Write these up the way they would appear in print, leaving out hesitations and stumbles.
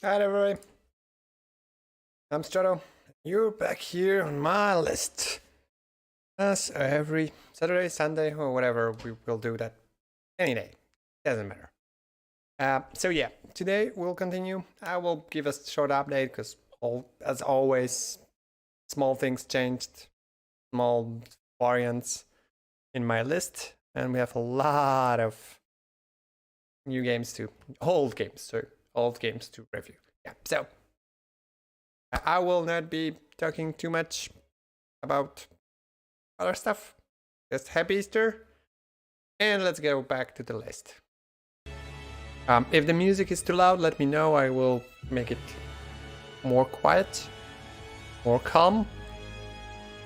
Hi everybody, I'm Strato. You're back here on my list. As every Saturday, Sunday, or whatever, we will do that any day. Doesn't matter. So yeah, today we'll continue. I will give a short update because, as always, small things changed, small variants in my list, and we have a lot of old games to review. Yeah, so I will not be talking too much about other stuff. Just happy Easter. And let's go back to the list. If the music is too loud, let me know. I will make it more quiet, more calm.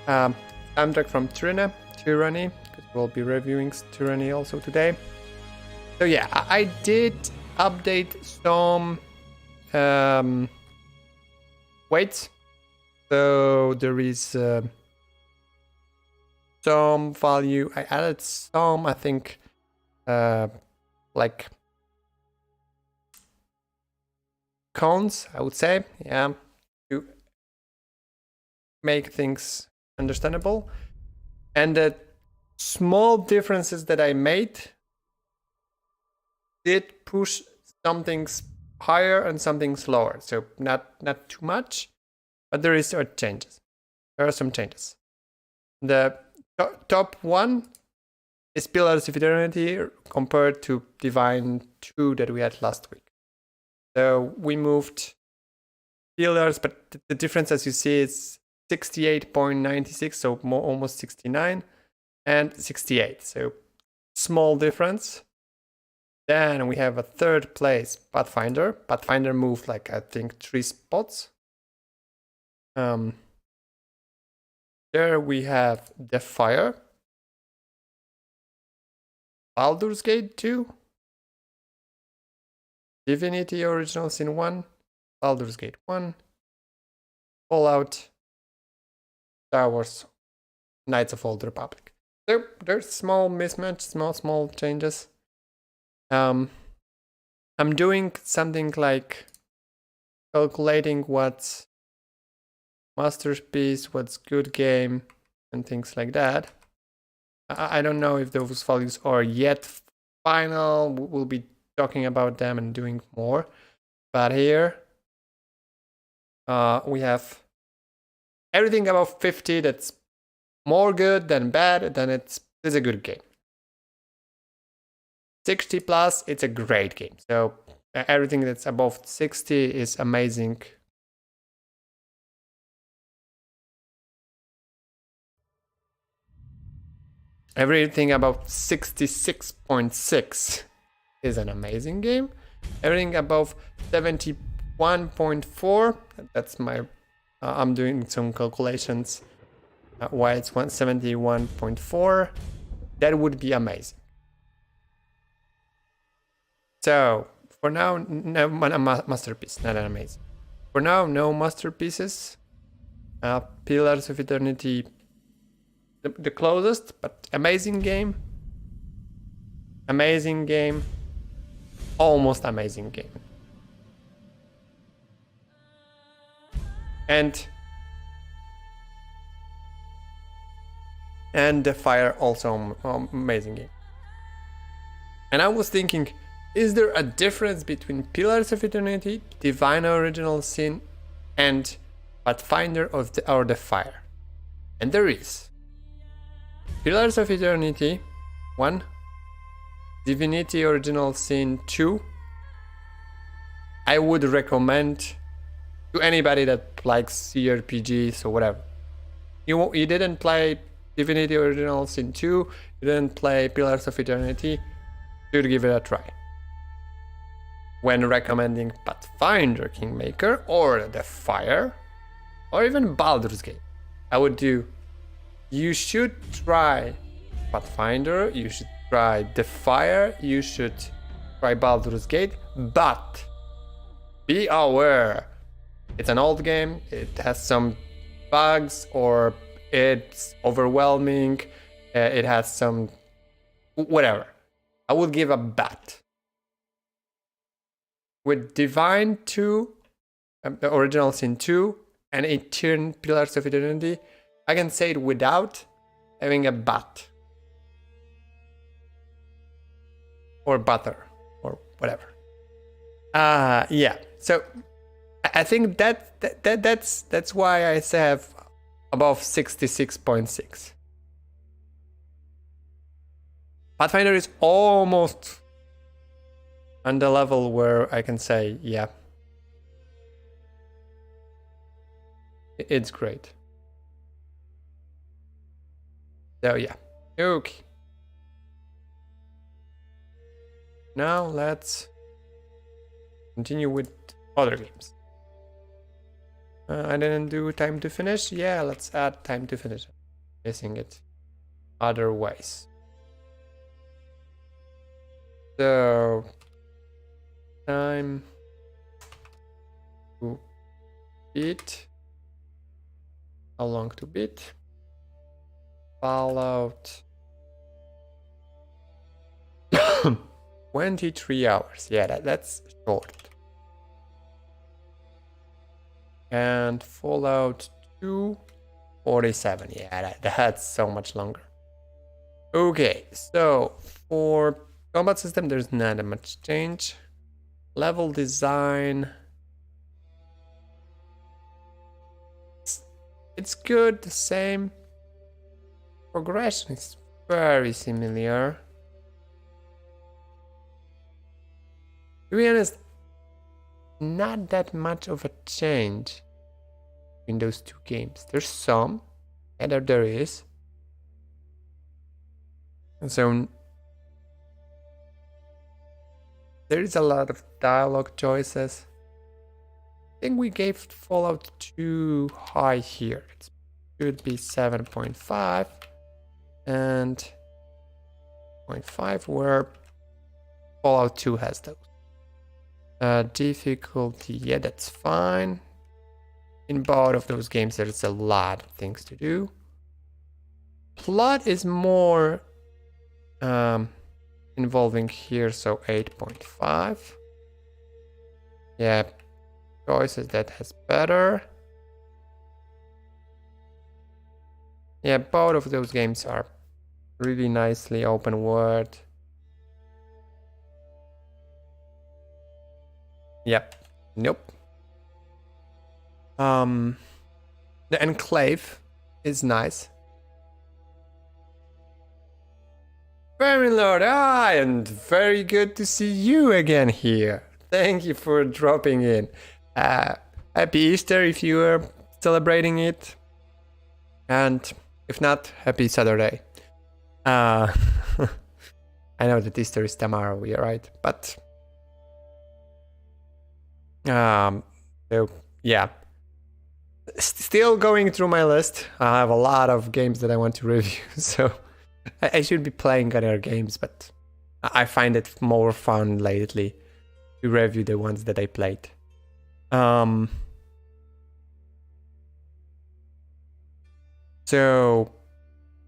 Soundtrack from Tyranny, because we'll be reviewing Tyranny also today. So yeah, I did update some weights. So there is some value. I added some, I think, like cones, I would say, yeah, to make things understandable. And the small differences that I made did push some things higher and some things lower. So not too much, but there is changes. There are some changes. The top one is Pillars of Eternity compared to Divine 2 that we had last week. So we moved Pillars, but the difference, as you see, is 68.96, so almost 69, and 68. So small difference. Then we have a third place, Pathfinder. Pathfinder moved like, I think, 3 spots. There we have The Fire, Baldur's Gate 2, Divinity Original Sin 1, Baldur's Gate 1, Fallout, Star Wars, Knights of Old Republic. There's small mismatch, small changes. I'm doing something like calculating what's masterpiece, what's good game, and things like that. I don't know if those values are yet final. We'll be talking about them and doing more. But here we have everything above 50 that's more good than bad, then it's a good game. 60 plus, it's a great game. So everything that's above 60 is amazing. Everything above 66.6 is an amazing game. Everything above 71.4, that's my, I'm doing some calculations why it's 171.4, that would be amazing. So for now, no masterpiece, not an amazing. For now, no masterpieces. Pillars of Eternity, the closest, but amazing game. Amazing game. Almost amazing game. And The Fire, also amazing game. And I was thinking, is there a difference between Pillars of Eternity, Divine Original Sin, and Pathfinder or The Fire? And there is. Pillars of Eternity 1, Divinity Original Sin 2. I would recommend to anybody that likes cRPGs or whatever. You didn't play Divinity Original Sin 2, you didn't play Pillars of Eternity, you should give it a try. When recommending Pathfinder Kingmaker or The Fire or even Baldur's Gate, I would do, you should try Pathfinder, you should try The Fire, you should try Baldur's Gate, but be aware, it's an old game, it has some bugs, or it's overwhelming, it has some whatever. I would give a bat. With Divine 2, the Original Sin 2, and it turned Pillars of Eternity. I can say it without having a but. Or butter. Or whatever. Yeah. So I think that's why I have above 66.6. Pathfinder is almost on the level where I can say, yeah, it's great. So yeah, okay. Now let's continue with other games. I didn't do time to finish. Yeah, let's add time to finish. Missing it otherwise. So time to beat. How long to beat? Fallout. 23 hours. Yeah, that's short. And Fallout 2, 47. Yeah, that's so much longer. Okay, so for combat system, there's not that much change. Level design. It's good, the same. Progression is very similar. To be honest, not that much of a change in those two games. There's some, and there is. So there is a lot of dialogue choices. I think we gave Fallout 2 high here. It should be 7.5 and 0.5 where Fallout 2 has those. Difficulty, yeah, that's fine. In both of those games, there's a lot of things to do. Plot is more involving here, so 8.5. Yeah, choices that has better. Yeah, both of those games are really nicely open world. Yep. Nope. The Enclave is nice. Very Lord, and very good to see you again here. Thank you for dropping in. Happy Easter if you are celebrating it. And if not, happy Saturday. I know that Easter is tomorrow, you're right, but so yeah, still going through my list. I have a lot of games that I want to review, so I should be playing other games, but I find it more fun lately to review the ones that I played. So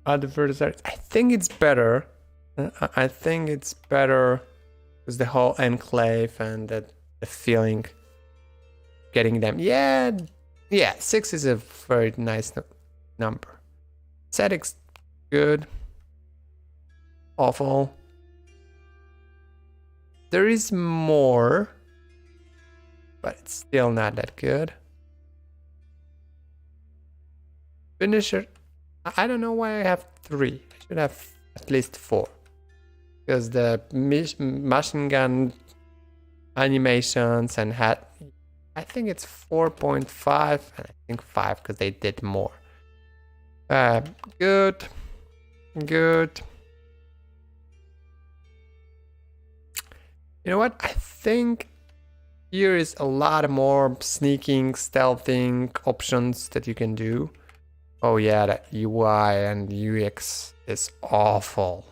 adversaries, I think it's better. I think it's better because the whole Enclave and the feeling getting them. Yeah, 6 is a very nice number. Aesthetics, good. Awful. There is more, but it's still not that good. Finisher, I don't know why I have 3. I should have at least 4. Because the machine gun animations and I think it's 4.5 and I think 5 because they did more. Good. You know what? I think here is a lot more sneaking, stealthing options that you can do. Oh yeah, that UI and UX is awful.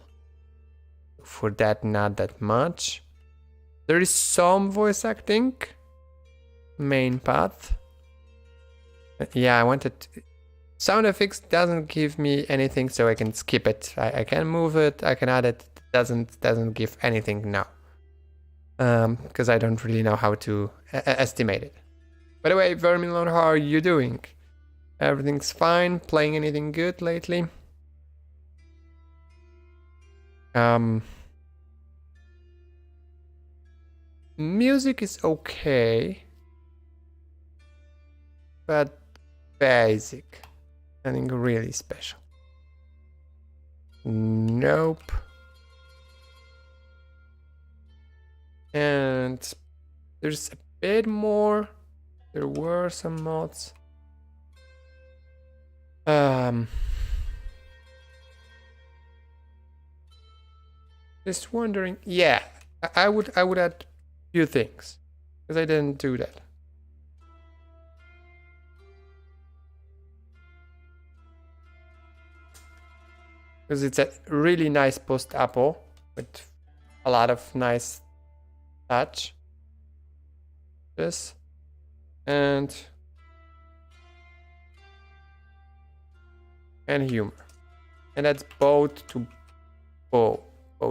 For that, not that much. There is some voice acting. Main path. Yeah, I wanted... Sound effects doesn't give me anything, so I can skip it. I can move it, I can add it. Doesn't give anything now. Because I don't really know how to estimate it. By the way, Vermilon, how are you doing? Everything's fine? Playing anything good lately? Music is okay, but basic. Nothing really special. Nope. And there's a bit more. There were some mods. Just wondering. Yeah, I would add a few things because I didn't do that. Because it's a really nice post-apo with a lot of nice touch. This and humor, and that's both to both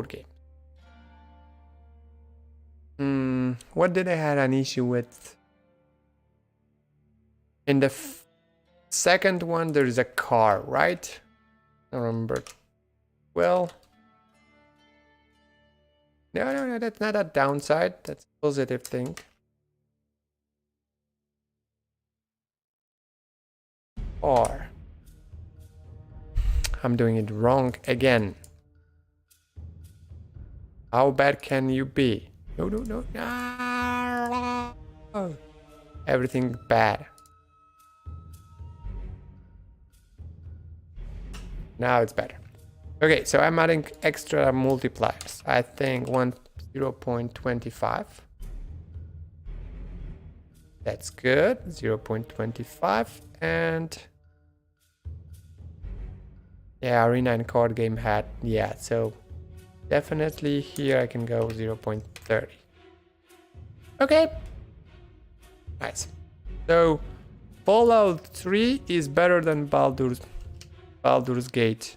games. What did I had an issue with? In the second one, there is a car, right? I remember. Well, no, that's not a downside. That's a positive thing. Or I'm doing it wrong again. How bad can you be? No. Everything bad. Now it's better. Okay, so I'm adding extra multipliers. I think 0.25. That's good. 0.25 and yeah, arena and card game had, yeah, so definitely here I can go 0.30. Okay. Nice. So Fallout 3 is better than Baldur's Gate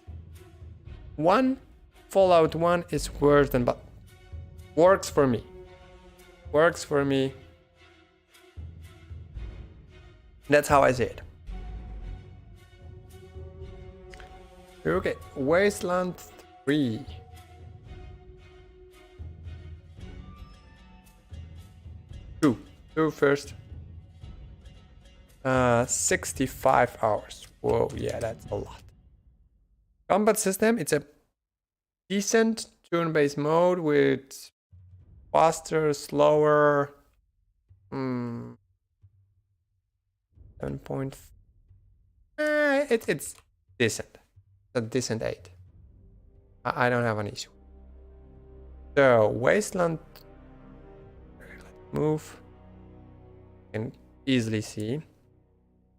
1. Fallout 1 is worse than works for me. That's how I see it. Okay, Wasteland 3. Two first. 65 hours. Whoa, yeah, that's a lot. Combat system, it's a decent turn-based mode with faster, slower. 7 point. It's decent. A decent 8. I don't have an issue. So Wasteland. Let's move. You can easily see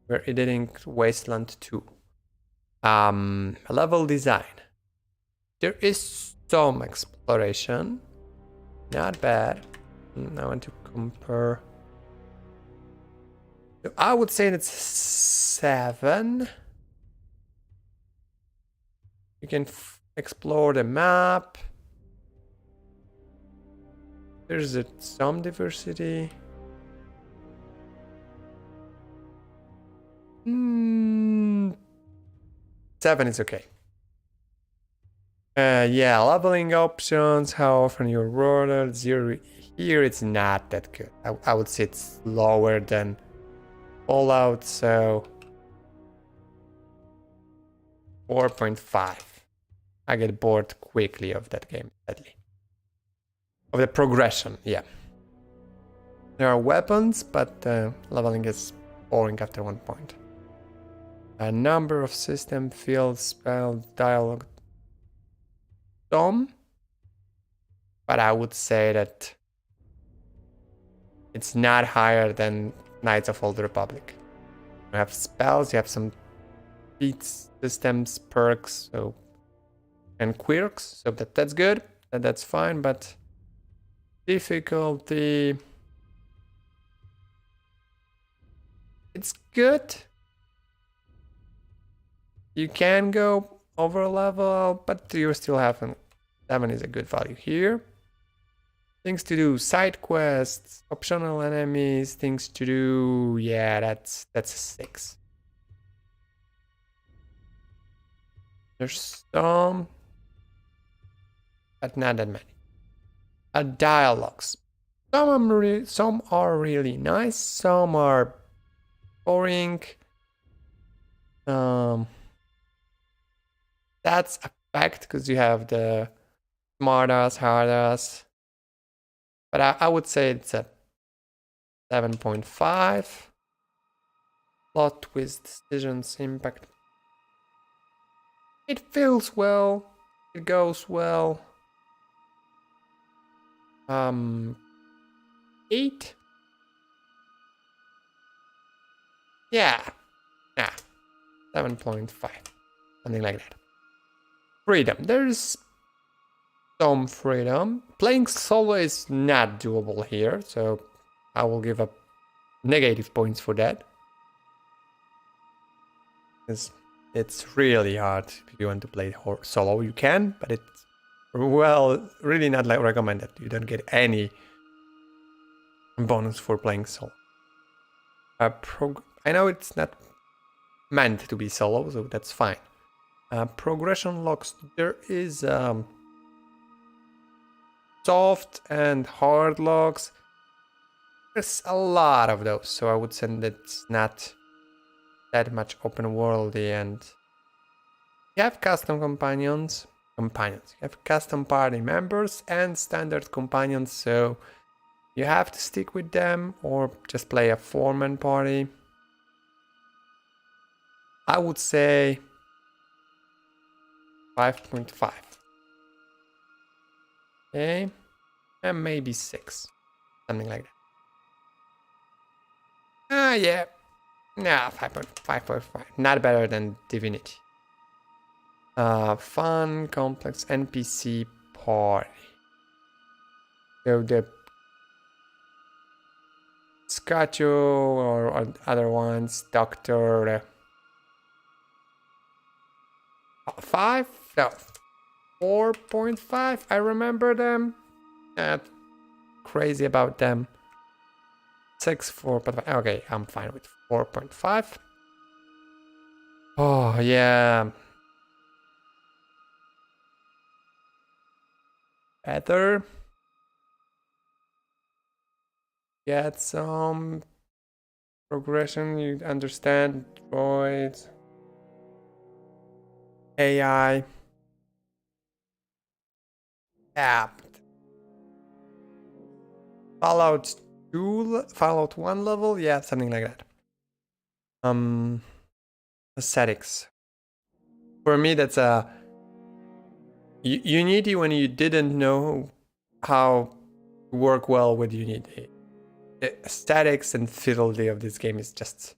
we're editing Wasteland 2. Level design. There is some exploration. Not bad. I want to compare. I would say that's 7. You can explore the map. There's some diversity. 7 is okay. Yeah, leveling options, how often you're rolled, 0. Here it's not that good. I would say it's lower than Fallout, so 4.5. I get bored quickly of that game, sadly. Of the progression, yeah. There are weapons, but leveling is boring after one point. A number of system, fields, spell, dialogue, some, but I would say that it's not higher than Knights of Old Republic. You have spells, you have some feats, systems, perks, so and quirks, so that's good, that's fine, but difficulty, it's good. You can go over a level, but you still have 7 is a good value here. Things to do, side quests, optional enemies, things to do. Yeah, that's a 6. There's some, but not that many. Dialogues. Some are really nice. Some are boring. That's a fact because you have the smartass, hardass. But I would say it's a 7.5. Plot twist, decisions, impact. It feels well. It goes well. 8. Yeah. 7.5. Something like that. Freedom. There's some freedom. Playing solo is not doable here, so I will give up negative points for that. It's really hard if you want to play solo. You can, but it's really not like recommended. You don't get any bonus for playing solo. I know it's not meant to be solo, so that's fine. Progression logs. There is soft and hard logs. There's a lot of those, so I would say that it's not that much open worldy, and you have custom companions. You have custom party members and standard companions, so you have to stick with them or just play a 4-man party. I would say 5.5. Okay, and maybe 6, something like that. Yeah. Nah, 5.5. Not better than Divinity. Fun, complex NPC party. So the Scotcho or other ones, Doctor. 5? No. 4.5. I remember them. Not crazy about them. 6, 4.5. Okay, I'm fine with 4.5. Oh, yeah. Better. Get some progression. You understand droids. AI. Apt. Fallout 1 level? Yeah, something like that. Aesthetics. For me, that's a Unity when you didn't know how to work well with Unity. The aesthetics and fidelity of this game is just...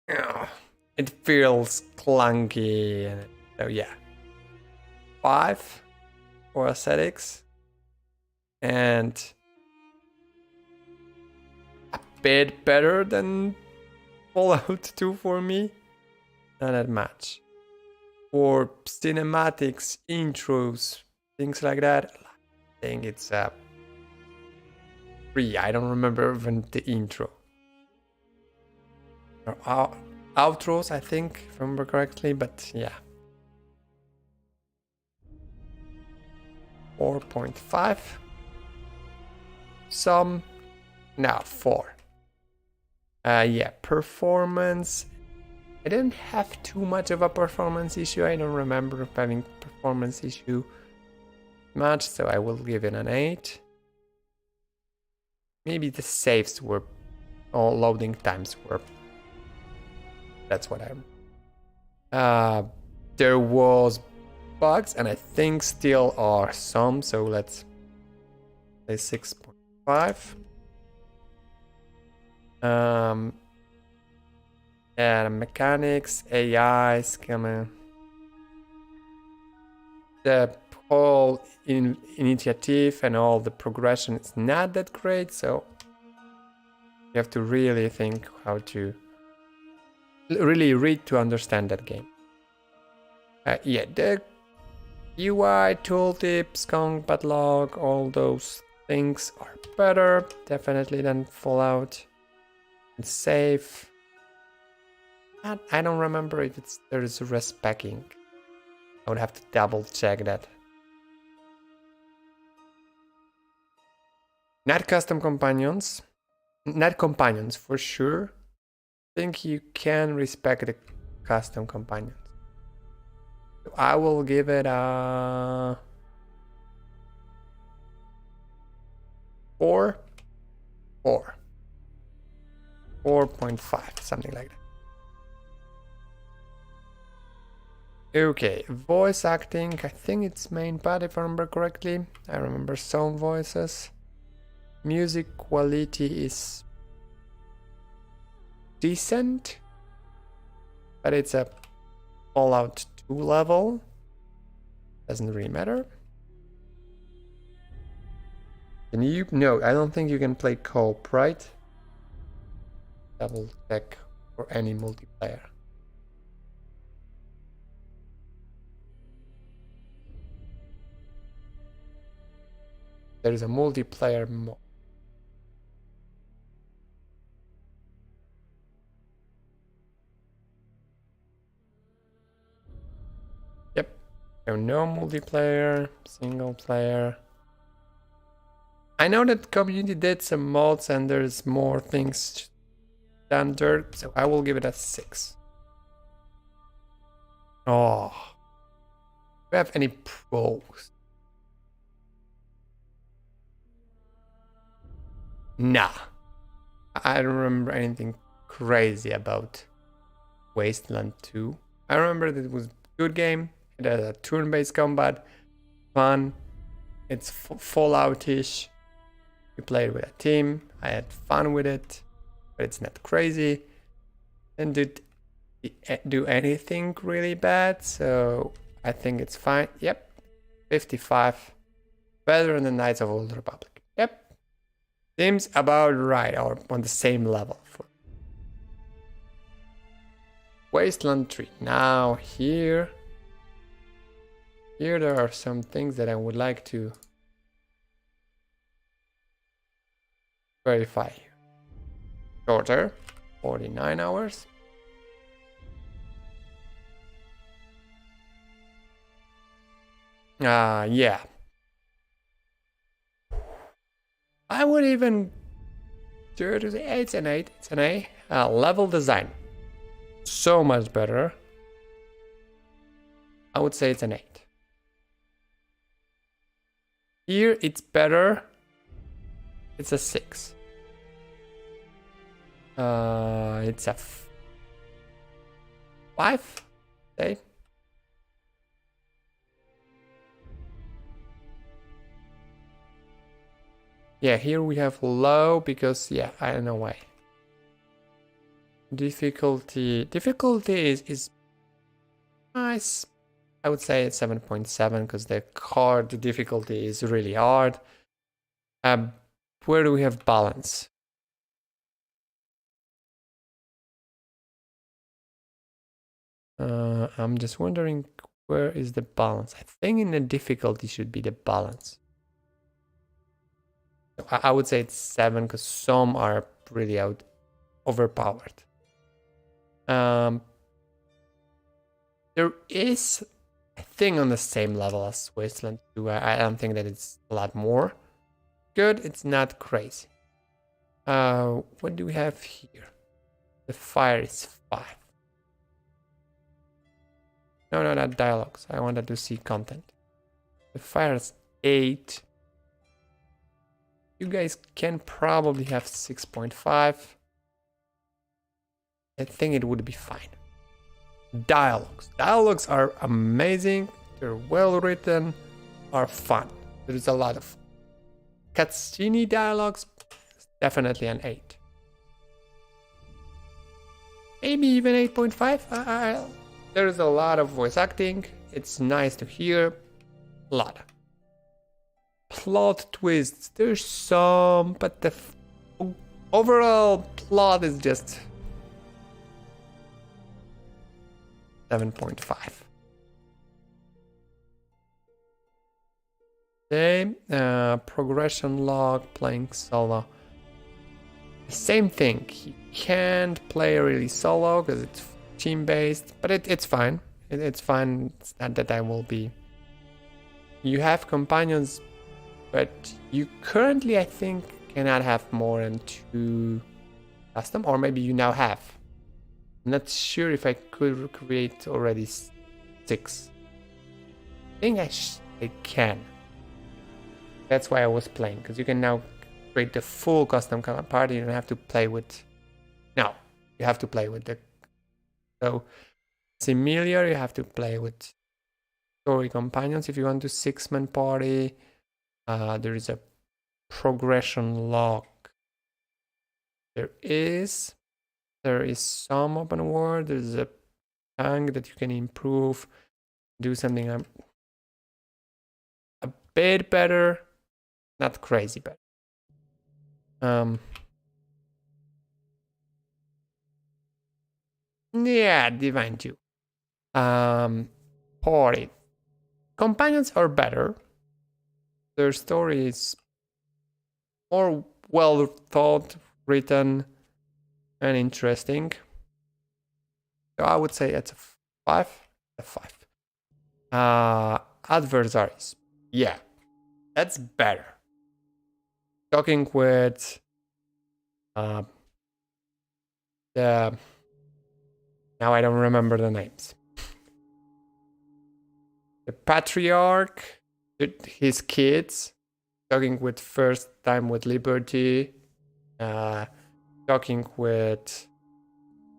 it feels clunky. So yeah. 5 for aesthetics. And a bit better than Fallout 2 for me. Not that much. For cinematics, intros, things like that, I think it's a 3. I don't remember even the intro. Or outros, I think, if I remember correctly, but yeah. 4.5. Some. Now 4. Yeah, performance. I didn't have too much of a performance issue. I don't remember having performance issue much, so I will give it an 8. Maybe the saves were, or loading times were. That's what I'm. There was bugs, and I think still are some. So let's say 6.5. And mechanics, AI, schema. The whole initiative and all the progression is not that great, so you have to really think how to really read to understand that game. Yeah, the UI, tooltips, combat log, all those things are better, definitely, than Fallout. And save. I don't remember if there's respecking. I would have to double check that. Not custom companions. Not companions for sure. I think you can respect the custom companions. So I will give it a 4. 4.5, something like that. Okay, voice acting, I think it's main part if I remember correctly. I remember some voices. Music quality is decent, but it's a Fallout 2 level. Doesn't really matter. Can you? No, I don't think you can play co-op, right? Double check for any multiplayer. There is a multiplayer mode. Yep. So no multiplayer, single player. I know that community did some mods and there's more things than there, so I will give it a 6. Oh. Do we have any pros? Nah. I don't remember anything crazy about Wasteland 2. I remember that it was a good game. It had a turn-based combat, fun. It's Fallout-ish. We played with a team. I had fun with it, but it's not crazy. And did do anything really bad, so I think it's fine. Yep, 55. Better than the Knights of Old Republic. Yep. Seems about right, or on the same level. For Wasteland 3. Now here there are some things that I would like to verify. Shorter, 49 hours. Yeah. I would even do it. It's an 8. It's an A. Level design. So much better. I would say it's an 8. Here it's better. It's a 6. It's a 5. Say. Yeah, here we have low because, yeah, I don't know why. Difficulty is nice. I would say it's 7.7 because the card difficulty is really hard. Where do we have balance? I'm just wondering, where is the balance? I think in the difficulty should be the balance. I would say it's 7 because some are really overpowered. There is a thing on the same level as Wasteland 2. I don't think that it's a lot more good. It's not crazy. What do we have here? The fire is 5. No, not dialogues. I wanted to see content. The fire is 8. You guys can probably have 6.5. I think it would be fine. Dialogues are amazing. They're well written, are fun. There's a lot of cutscene dialogues. Definitely an 8. Maybe even 8.5. There's a lot of voice acting. It's nice to hear. A lot. Plot twists. There's some, but the overall plot is just 7.5. say. Progression log, playing solo. Same thing. You can't play really solo because it's team-based, but it's fine. It's fine. It's not that I will be. You have companions, but you currently, I think, cannot have more than 2 custom, or maybe you now have. I'm not sure if I could create already 6. I think I can. That's why I was playing, because you can now create the full custom party. You don't have to play with. No, you have to play with the. So, similar, you have to play with story companions if you want to 6-man party. There is a progression log. There is some open world. There's a tank that you can improve, do something a bit better, not crazy better. Yeah, Divine 2. Party. Companions are better. Their story is more well thought, written, and interesting. So I would say it's a 5. A 5. Adversaries. Yeah, that's better. Talking with the. Now I don't remember the names. The Patriarch, his kids, talking with First Time with Liberty, talking with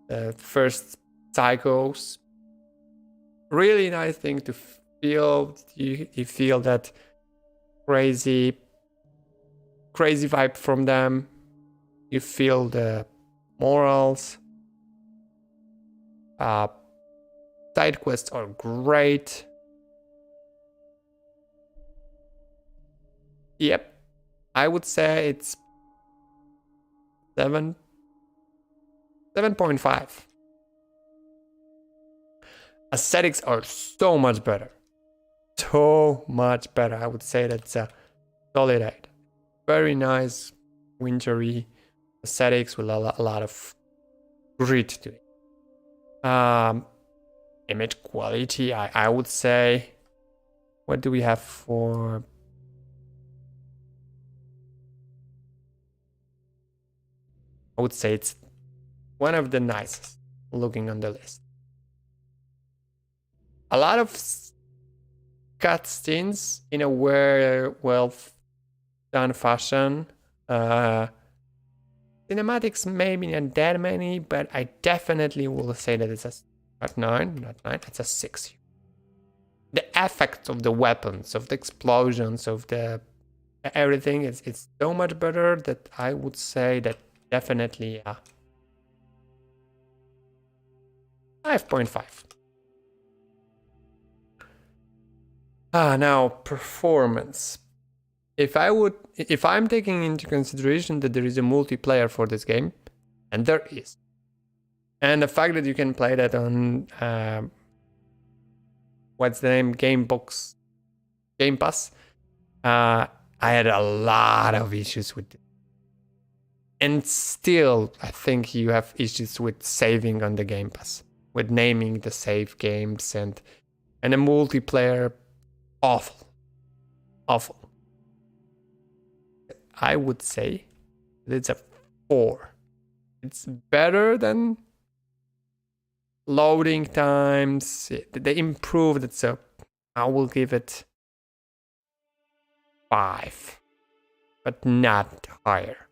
the First Psychos. Really nice thing to feel. You feel that crazy vibe from them. You feel the morals. Side quests are great. Yep, I would say it's 7.5. Aesthetics are so much better. So much better. I would say that's a solid 8. Very nice, wintry aesthetics with a lot of grit to it. Image quality, I would say. What do we have for? I would say it's one of the nicest looking on the list. A lot of cutscenes in a well done fashion. Cinematics maybe not that many, but I definitely will say that it's a not 9, it's a 6. The effects of the weapons, of the explosions, of the everything, it's so much better that I would say that definitely 5.5. Now performance. If I'm taking into consideration that there is a multiplayer for this game, and there is, and the fact that you can play that on what's the name, Game Pass, I had a lot of issues with it. And still, I think you have issues with saving on the Game Pass, with naming the save games, and the multiplayer, awful. I would say that it's a 4. It's better than loading times. They improved it, so I will give it 5, but not higher.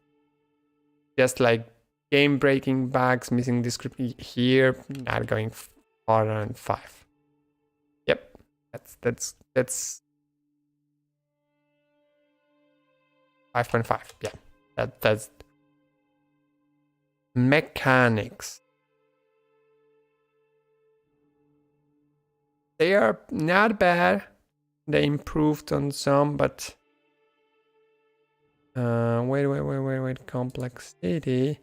Just like game-breaking bugs, missing description here, not going farther than 5. Yep, that's 5.5. Yeah, that's mechanics. They are not bad. They improved on some, but wait. Complexity.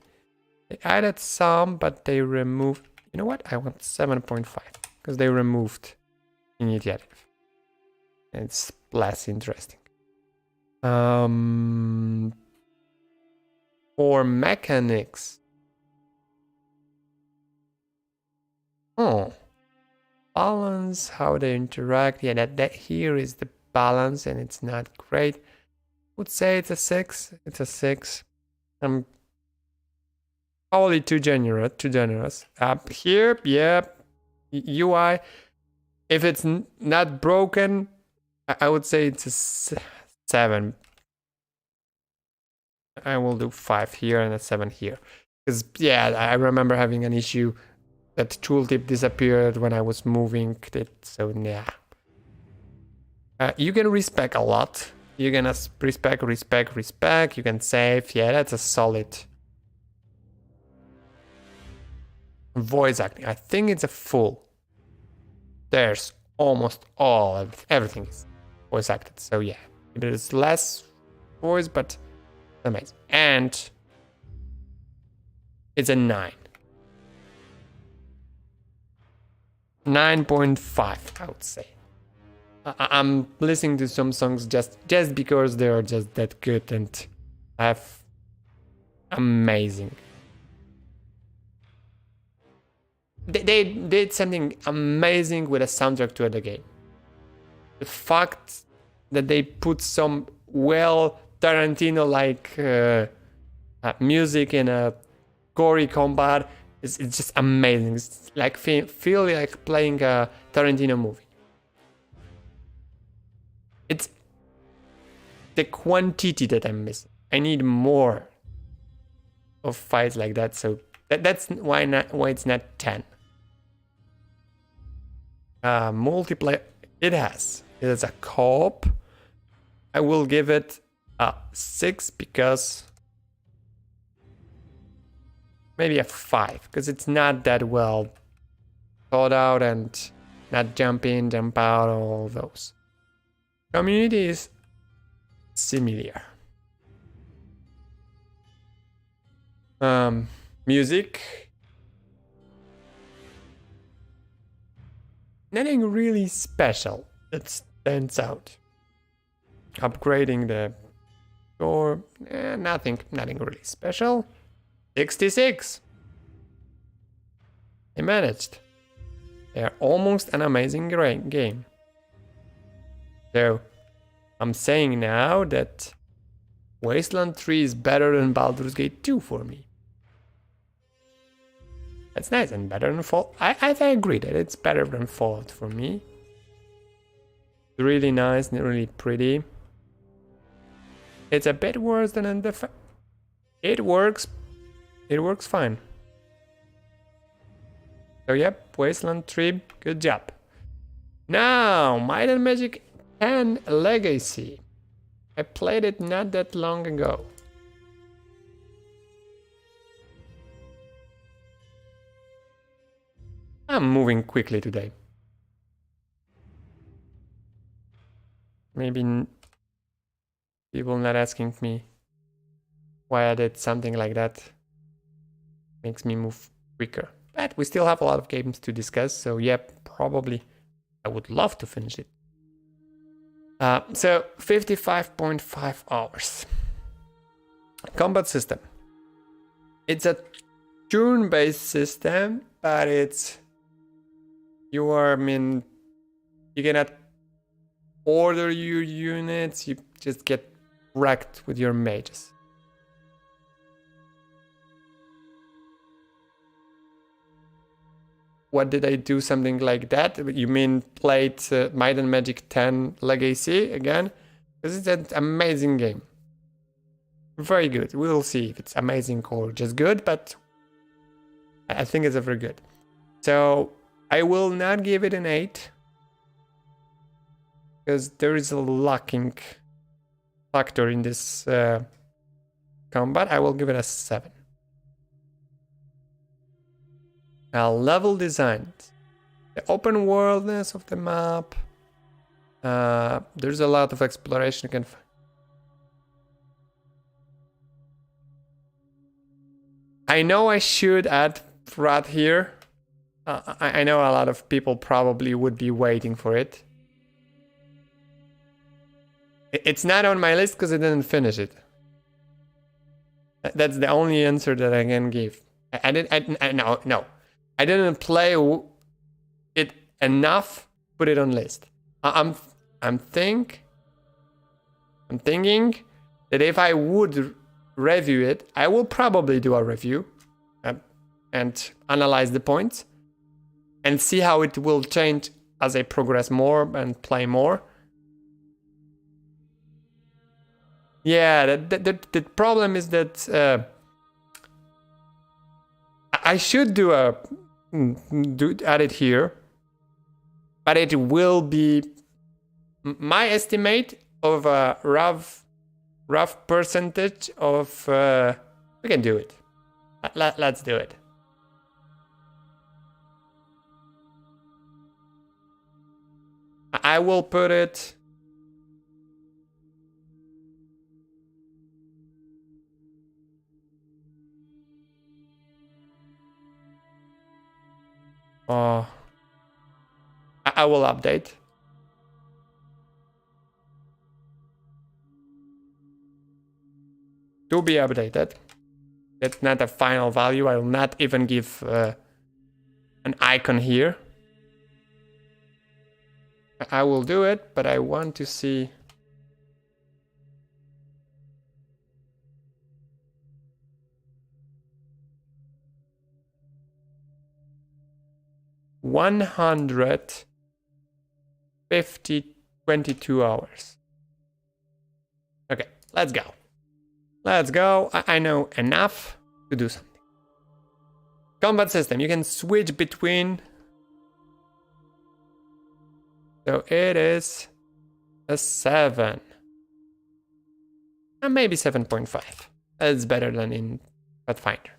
They added some, but they removed. You know what? I want 7.5 because they removed initiative. It's less interesting. For mechanics. Oh. Balance, how they interact. Yeah, that here is the balance and it's not great. Would say it's a 6. It's a 6. I'm probably too generous. Up here, yeah. UI, if it's not broken, I would say it's a 7. I will do 5 here and a 7 here. Because, yeah, I remember having an issue that tooltip disappeared when I was moving it, so yeah. You can respec a lot. You're gonna respec. You can save. Yeah, that's a solid voice acting. I think it's a full. There's almost everything is voice acted. So yeah, there's less voice, but amazing. And it's a 9. 9.5, I would say. I'm listening to some songs just because they're just that good and have amazing. They did something amazing with a soundtrack to the game. The fact that they put some Tarantino-like music in a gory combat it's just amazing. It's like feel like playing a Tarantino movie. It's the quantity that I'm missing. I need more of fights like that. So that's why it's not 10. Multiplayer. It has a co-op. I will give it a 6 because maybe a 5 because it's not that well thought out and not jump in, jump out, all those. Community is similar. Music. Nothing really special that stands out. Upgrading the door, nothing really special. 66. They managed. They are almost an amazing game. So, I'm saying now that Wasteland 3 is better than Baldur's Gate 2 for me. That's nice and better than Fallout. I agree that it's better than Fallout for me. Really nice and really pretty. It's a bit worse than the. It works fine. So yep, Wasteland 3, good job. Now, Might and Magic 10 Legacy. I played it not that long ago. I'm moving quickly today. Maybe people not asking me why I did something like that makes me move quicker. But we still have a lot of games to discuss, so yep, probably I would love to finish it. So 55.5 hours. Combat system. It's a turn-based system, but you cannot order your units, you just get wrecked with your mages. What did I do something like that? You mean played Might and Magic 10 Legacy again? Because it's an amazing game. Very good. We'll see if it's amazing or just good, but I think it's very good. So I will not give it an 8. Because there is a lacking factor in this combat. I will give it a 7. Level design. The open worldness of the map. There's a lot of exploration you can I know I should add Frat here. I know a lot of people probably would be waiting for it. It's not on my list because I didn't finish it. That's the only answer that I can give. No. I didn't play it enough. Put it on list. I'm thinking that if I would review it, I will probably do a review and analyze the points and see how it will change as I progress more and play more. Yeah, the problem is that I should add it here, but it will be my estimate of a rough percentage of. We can do it. Let's do it. I will put it. I will update. To be updated. It's not a final value. I will not even give an icon here. I will do it, but I want to see. $122 hours. Okay, let's go. Let's go. I know enough to do something. Combat system. You can switch between. So it is a 7. And maybe 7.5. That's better than in Pathfinder.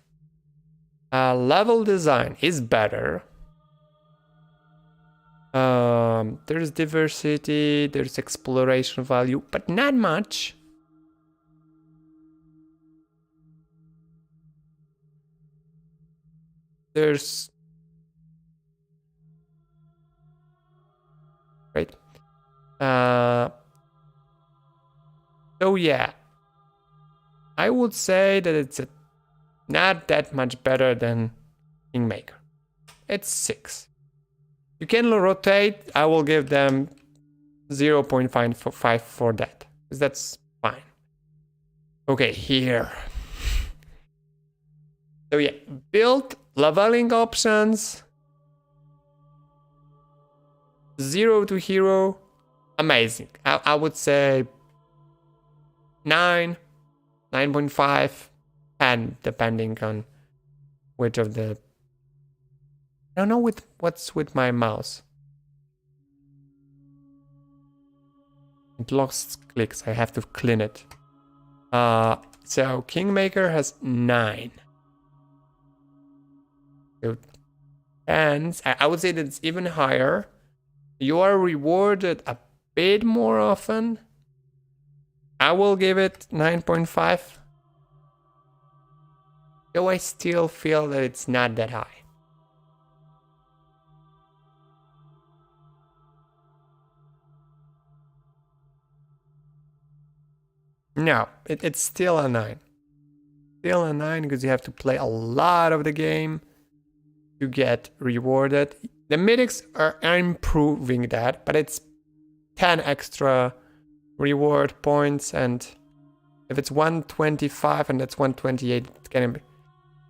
Level design is better. There's diversity, there's exploration value, but not much. There's right. So yeah, I would say that it's not that much better than Kingmaker. It's 6. You can rotate. I will give them 0.5 for that, because that's fine. Okay, here. So yeah, build leveling options. 0 to hero. Amazing. I would say 9, 9.5, and depending on which of the. I don't know what's with my mouse. It lost clicks. I have to clean it. So Kingmaker has 9. So 10. I would say that it's even higher. You are rewarded a bit more often. I will give it 9.5. Though I still feel that it's not that high. No, it's still a 9. Still a 9 because you have to play a lot of the game to get rewarded. The mythics are improving that, but it's 10 extra reward points, and if it's 125 and that's 128, it's gonna be.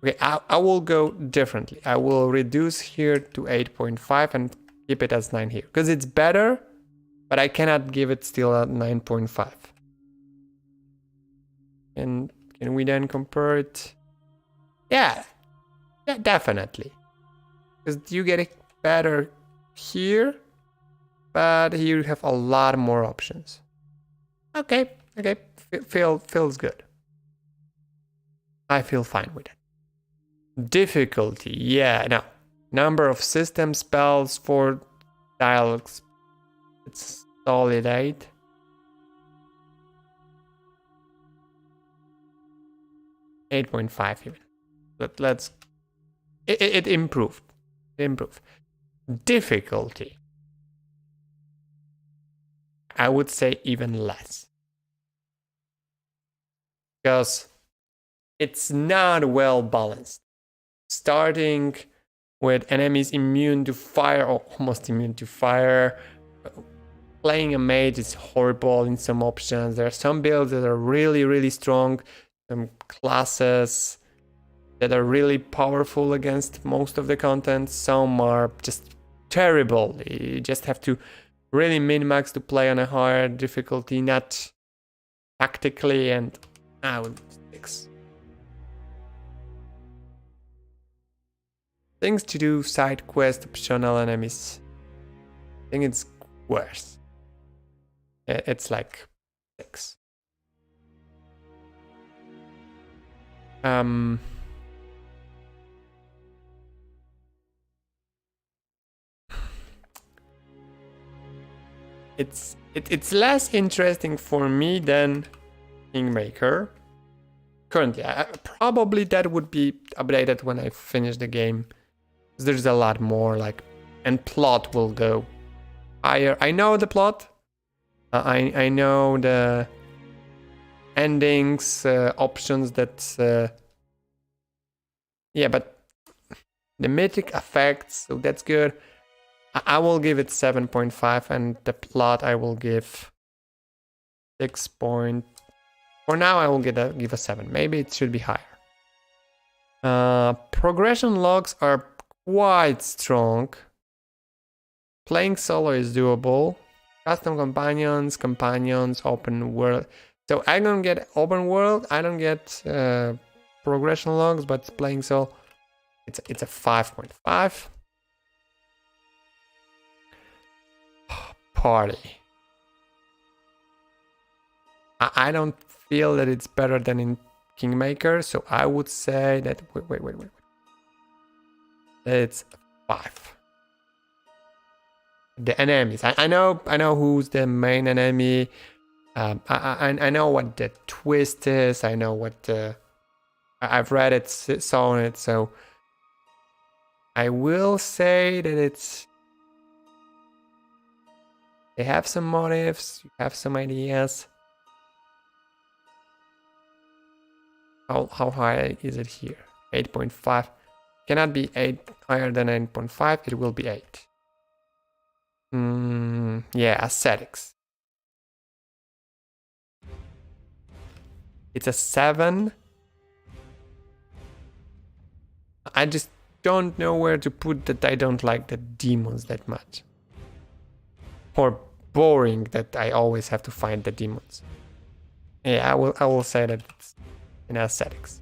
Okay, I will go differently. I will reduce here to 8.5 and keep it as 9 here. Because it's better, but I cannot give it still at 9.5. And can we then compare it? Yeah, definitely. Because you get it better here, but here you have a lot more options. Okay, feels good. I feel fine with it. Difficulty, yeah, no. Number of system spells for dialogues. It's solid 8. $8.5 even. But let's. It improved. It improved. Difficulty. I would say even less. because it's not well balanced. Starting with enemies immune to fire or almost immune to fire. Playing a mage is horrible in some options. There are some builds that are really, really strong. Some classes that are really powerful against most of the content. Some are just terrible. You just have to really min-max to play on a higher difficulty, not tactically, and I would fix. Things to do, side quest, optional enemies. I think it's worse. It's like 6. It's less interesting for me than Kingmaker. Currently, probably that would be updated when I finish the game. There's a lot more, like, and plot will go higher. I know the plot. I know the endings, options that... yeah, but the mythic effects, so that's good. I will give it 7.5, and the plot I will give 6. For now, I will give a 7. Maybe it should be higher. Progression logs are quite strong. Playing solo is doable. Custom companions, open world. So I don't get open world. I don't get progression logs, but playing solo, it's a 5.5. Party. I don't feel that it's better than in Kingmaker, so I would say that wait. It's 5. The enemies. I know who's the main enemy. I know what the twist is. I know what I've read it, saw it, so I will say that it's... They have some motives, you have some ideas. How high is it here? 8.5. Cannot be 8 higher than 9.5. It will be 8. Yeah, aesthetics. It's a 7. I just don't know where to put that. I don't like the demons that much. Or boring that I always have to find the demons. Yeah, I will say that it's in aesthetics.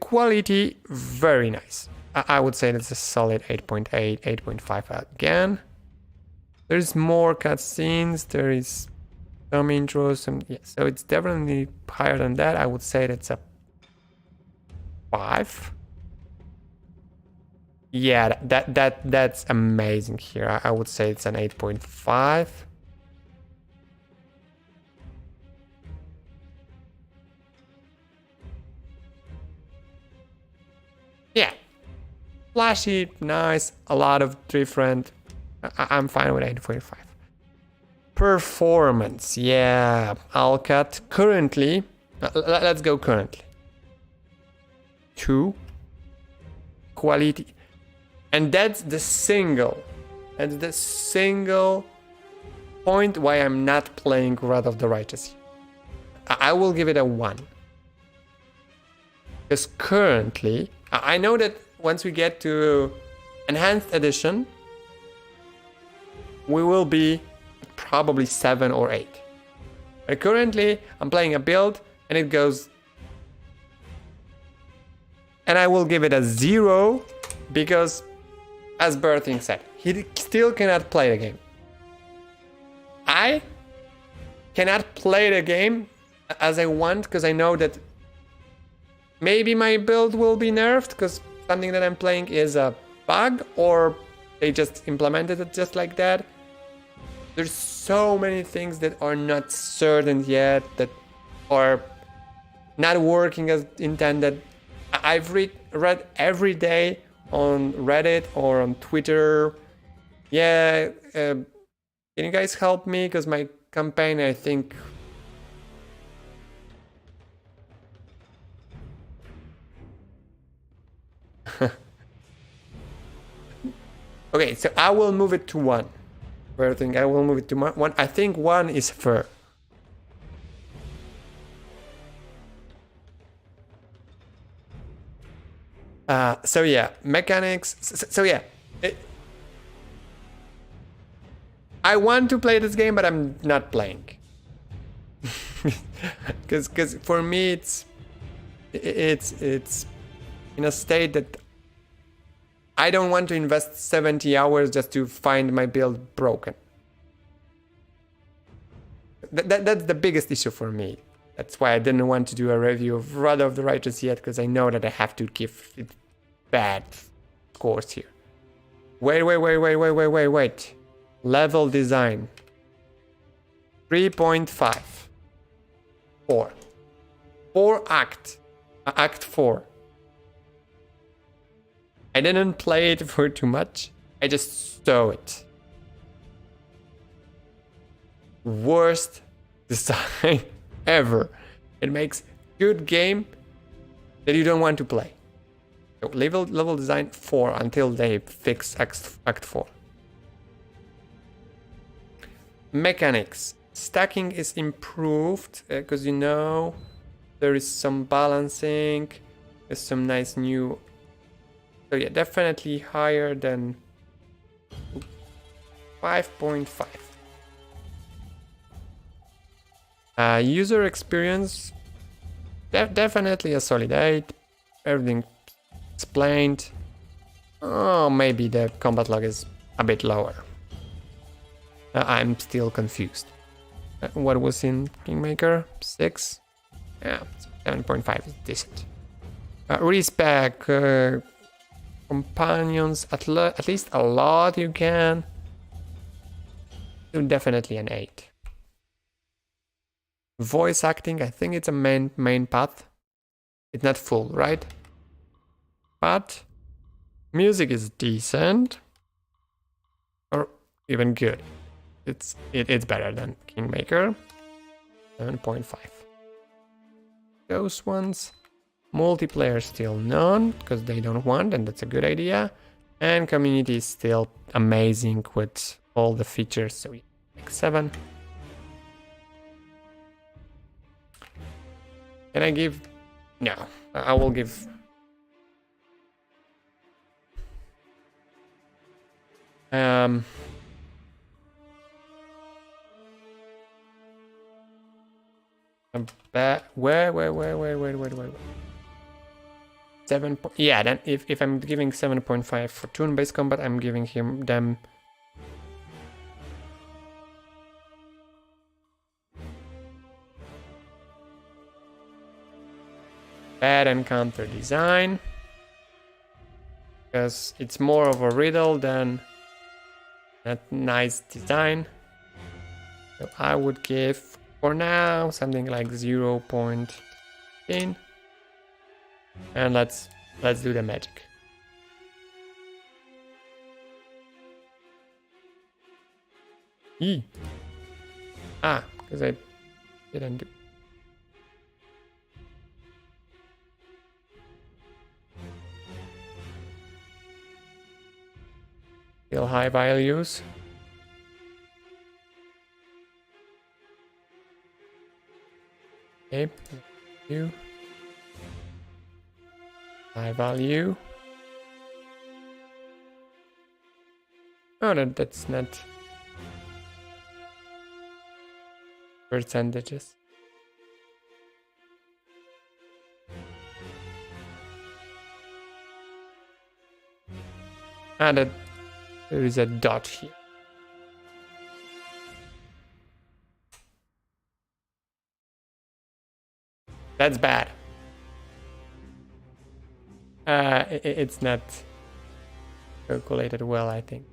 Quality, very nice. I would say that's a solid 8.8, 8.5 again. There's more cutscenes, there is some intros, so it's definitely higher than that. I would say that's a 5. Yeah, that's amazing here. I would say it's an 8.5. Yeah, flashy, nice, a lot of different. I'm fine with 8.5. Performance, yeah, I'll cut currently. Let's go currently. 2. Quality. And that's the single point why I'm not playing Wrath of the Righteous. I will give it a 1. Because currently, I know that once we get to Enhanced Edition, we will be probably 7 or 8. But currently, I'm playing a build and it goes... And I will give it a 0 because, as Berthing said, he still cannot play the game. I cannot play the game as I want because I know that maybe my build will be nerfed because something that I'm playing is a bug or they just implemented it just like that. There's so many things that are not certain yet, that are not working as intended. I've read every day on Reddit or on Twitter. Yeah, can you guys help me? Because my campaign, I think, Okay, so I will move it to 1. I think I will move it to 1. I think 1 is fair. So yeah, mechanics. So yeah, I want to play this game, but I'm not playing. Because for me it's in a state that I don't want to invest 70 hours just to find my build broken. That's the biggest issue for me. That's why I didn't want to do a review of Wrath of the Righteous yet, because I know that I have to give it bad scores here. Wait. Level design. 3.5. 4. 4 act. Act 4. I didn't play it for too much. I just saw it. Worst design ever. It makes good game that you don't want to play. So level design 4 until they fix Act 4. Mechanics. Stacking is improved because you know there is some balancing. There's some nice new. So yeah, definitely higher than 5.5. User experience, definitely a solid 8. Everything explained. Oh, maybe the combat log is a bit lower. I'm still confused. What was in Kingmaker? 6? Yeah, 7.5 is decent. Respec, companions, at least a lot you can. Definitely an 8. Voice acting, I think it's a main path. It's not full, right? But music is decent, or even good. It's better than Kingmaker. 7.5. Those ones. Multiplayer still none, because they don't want, and that's a good idea. And community is still amazing with all the features, so we like 7. Can I give? No, I will give. Wait. 7. Yeah, then if I'm giving 7.5 for turn-based combat, I'm giving them. Bad encounter design, because it's more of a riddle than a nice design. So I would give for now something like 0.10, and let's do the magic. Because I didn't do. Still high values. Okay, value. High value. Oh, that's not percentages. That there is a dot here. That's bad. It's not calculated well, I think.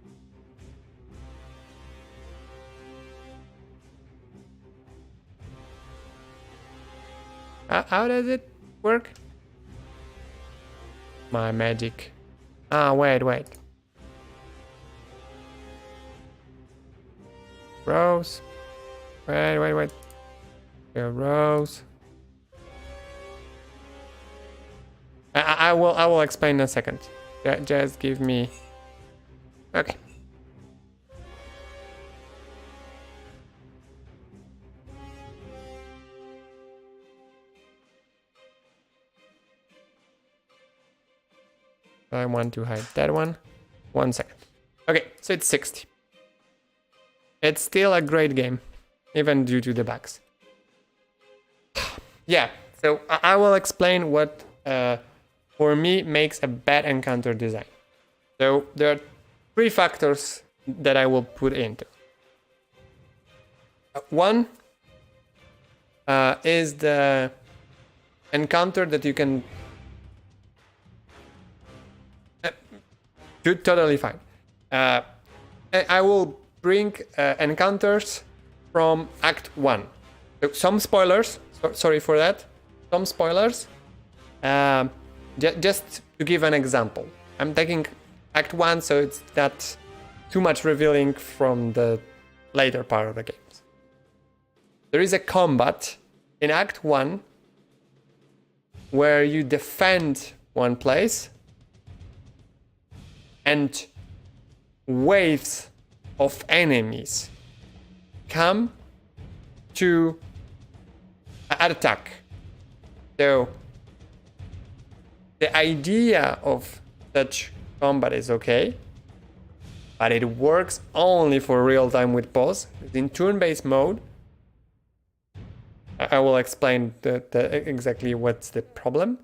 How does it work? My magic. Wait. Rows. Wait. There are rows. I will explain in a second. Just give me. Okay. I want to hide that one. 1 second. Okay, so it's 60. It's still a great game, even due to the bugs. Yeah, so I will explain what, for me, makes a bad encounter design. So there are 3 factors that I will put into. One is the encounter that you can... totally fine. I will bring encounters from Act 1. So some spoilers, sorry for that. Some spoilers. Just to give an example. I'm taking Act 1, so it's not too much revealing from the later part of the games. There is a combat in Act 1 where you defend one place and waves of enemies come to attack. So the idea of such combat is okay, but it works only for real time with pause. In turn-based mode, I will explain exactly what's the problem.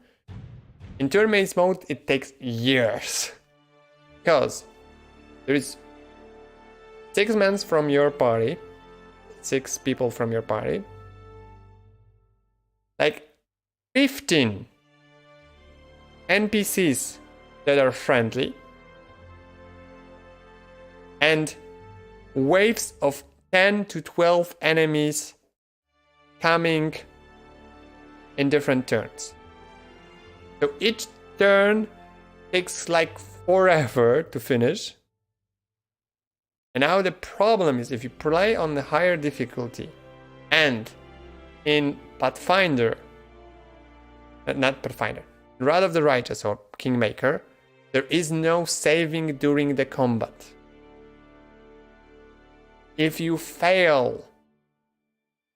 In turn-based mode, it takes years. Because there is 6 men from your party, 6 people from your party, like 15 NPCs that are friendly, and waves of 10 to 12 enemies coming in different turns. So each turn takes like forever to finish. And now the problem is, if you play on the higher difficulty, and in Pathfinder, not Pathfinder, Wrath of the Righteous or Kingmaker, there is no saving during the combat. If you fail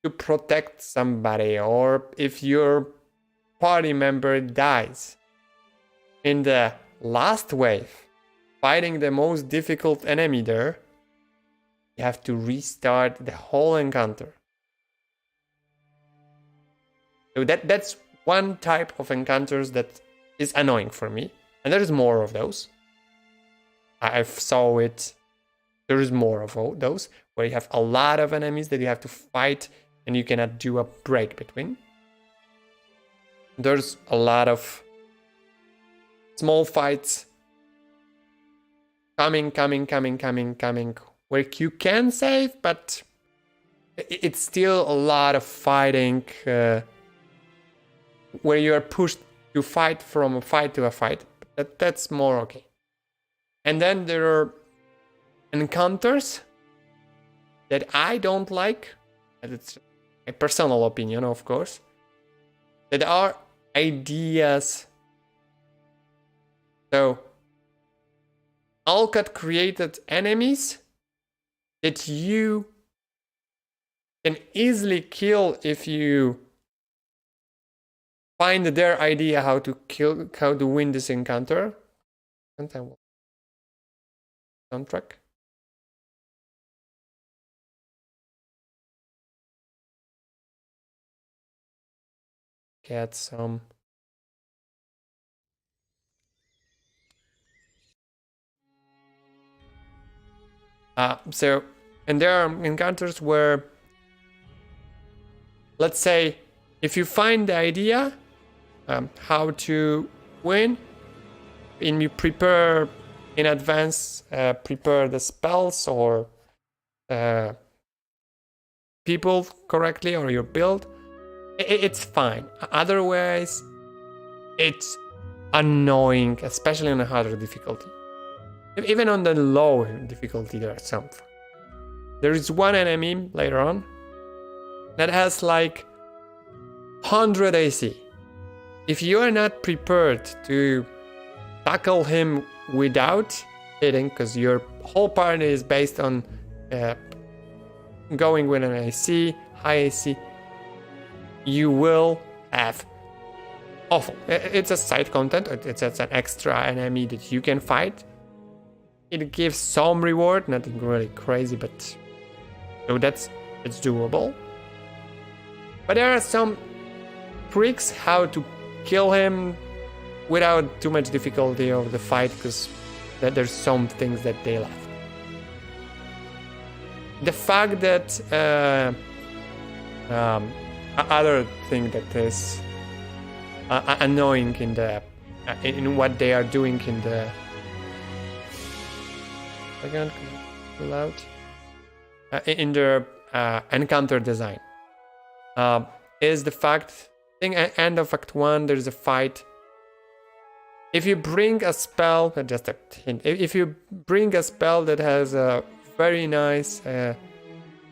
to protect somebody, or if your party member dies in the last wave, fighting the most difficult enemy there, you have to restart the whole encounter. So that's one type of encounters that is annoying for me, and there is more of those. I've saw it. There is more of those where you have a lot of enemies that you have to fight and you cannot do a break between. There's a lot of small fights coming, where you can save, but it's still a lot of fighting, where you are pushed to fight from a fight to a fight. That's more okay. And then there are encounters that I don't like, and it's a personal opinion, of course, that are ideas. So Alcat created enemies that you can easily kill if you find their idea how to win this encounter. And I will soundtrack. Get some. And there are encounters where, let's say, if you find the idea how to win, and you prepare in advance, prepare the spells or people correctly, or your build, it's fine. Otherwise, it's annoying, especially on a harder difficulty. Even on the low difficulty, there are some. There is one enemy later on that has like 100 AC. if you are not prepared to tackle him without hitting, because your whole party is based on going with an AC, high AC, you will have awful. It's a side content, it's an extra enemy that you can fight. It gives some reward, nothing really crazy, but so it's doable. But there are some tricks how to kill him without too much difficulty of the fight, because there's some things that they left. The fact that other thing that is annoying in what they are doing in the in their encounter design is the fact. I think at end of Act 1 there's a fight. If you bring a spell, just a hint, if you bring a spell that has a very nice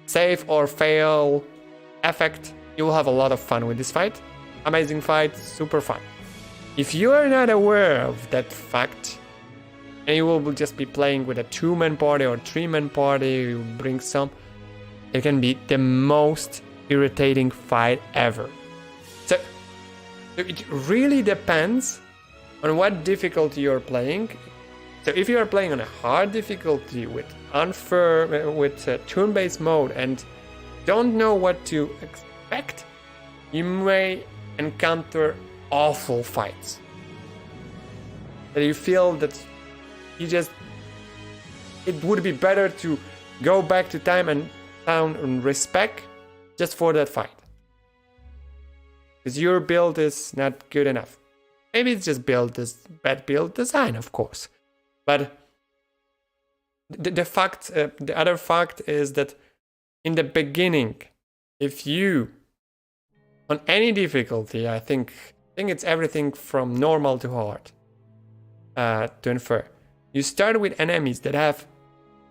save or fail effect, you will have a lot of fun with this fight. Amazing fight, super fun. If you are not aware of that fact, and you will just be playing with a 2-man party or 3-man party, you bring some, it can be the most irritating fight ever. So it really depends on what difficulty you're playing. So if you are playing on a hard difficulty with unfair, with turn-based mode and don't know what to expect, you may encounter awful fights. That you feel that it would be better to go back to time and town and respec just for that fight. Because your build is not good enough. Maybe it's just bad build design, of course. But the other fact is that in the beginning, if you, on any difficulty, I think it's everything from normal to hard, to infer. You start with enemies that have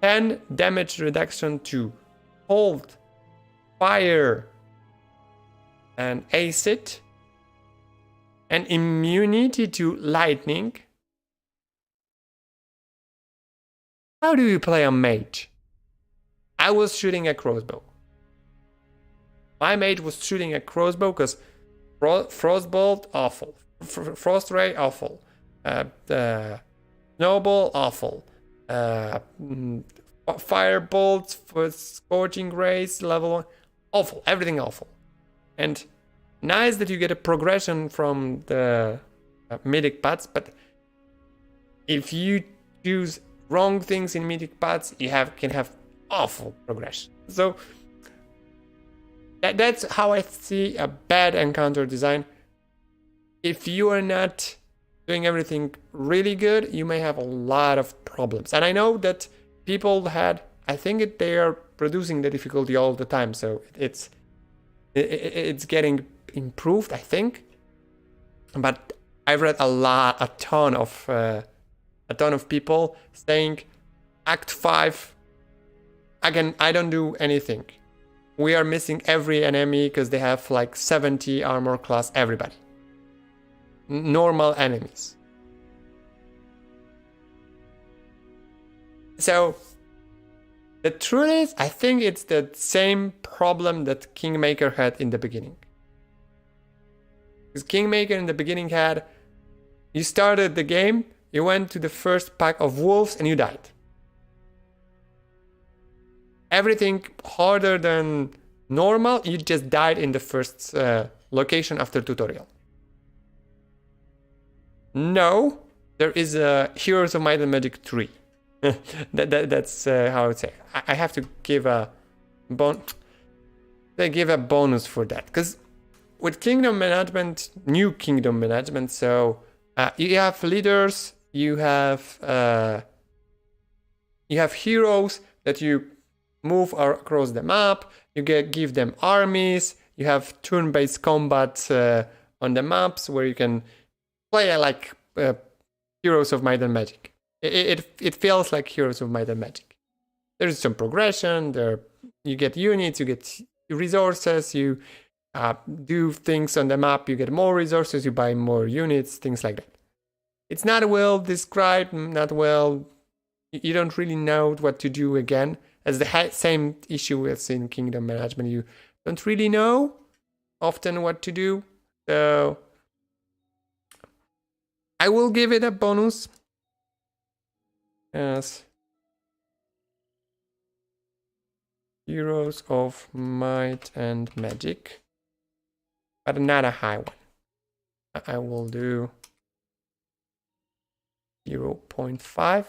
10 damage reduction to hold, fire, and acid, and immunity to lightning. How do you play a mage? I was shooting a crossbow. My mage was shooting a crossbow because frostbolt, awful. Frost ray, awful. Snowball, awful. Fire bolts for scorching rays, level 1, awful. Everything awful. And nice that you get a progression from the mythic paths, but if you choose wrong things in mythic paths, you can have awful progression. So that's how I see a bad encounter design. If you are not doing everything really good, you may have a lot of problems. And I know that people I think they are producing the difficulty all the time, so it's getting improved, I think. But I've read a ton of people saying Act 5, again, I don't do anything. We are missing every enemy because they have like 70 armor class, everybody. Normal enemies. So the truth is, I think it's the same problem that Kingmaker had in the beginning. Because Kingmaker in the beginning had, you started the game, you went to the first pack of wolves and you died. Everything harder than normal, you just died in the first location after tutorial. No, there is a Heroes of Might and Magic 3. That's how I would say. I have to give a bonus for that, because with kingdom management, new kingdom management, so you have leaders, you have heroes that you move across the map, you give them armies, you have turn-based combat on the maps where you can play like Heroes of Might and Magic. It feels like Heroes of Might and Magic. There's some progression, you get units, you get resources, you do things on the map, you get more resources, you buy more units, things like that. It's not well described, not well. You don't really know what to do again. As the same issue as in kingdom management, you don't really know often what to do. So I will give it a bonus. As Heroes of Might and Magic, but not a high one. I will do 0.5.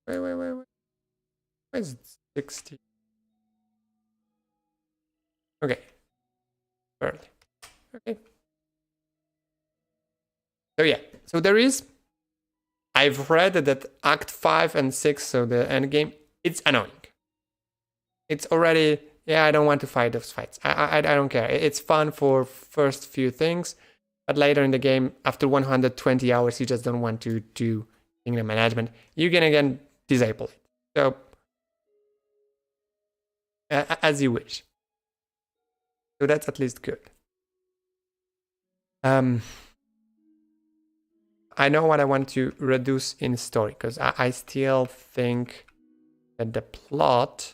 Wait. Why is it 60? Okay. Early. Okay. So yeah. So there is. I've read that Act 5 and 6, so the end game, it's annoying. It's already, yeah, I don't want to fight those fights. I don't care. It's fun for first few things, but later in the game, after 120 hours, you just don't want to do kingdom management. You can again disable it. So, as you wish. So that's at least good. I know what I want to reduce in story, because I still think that the plot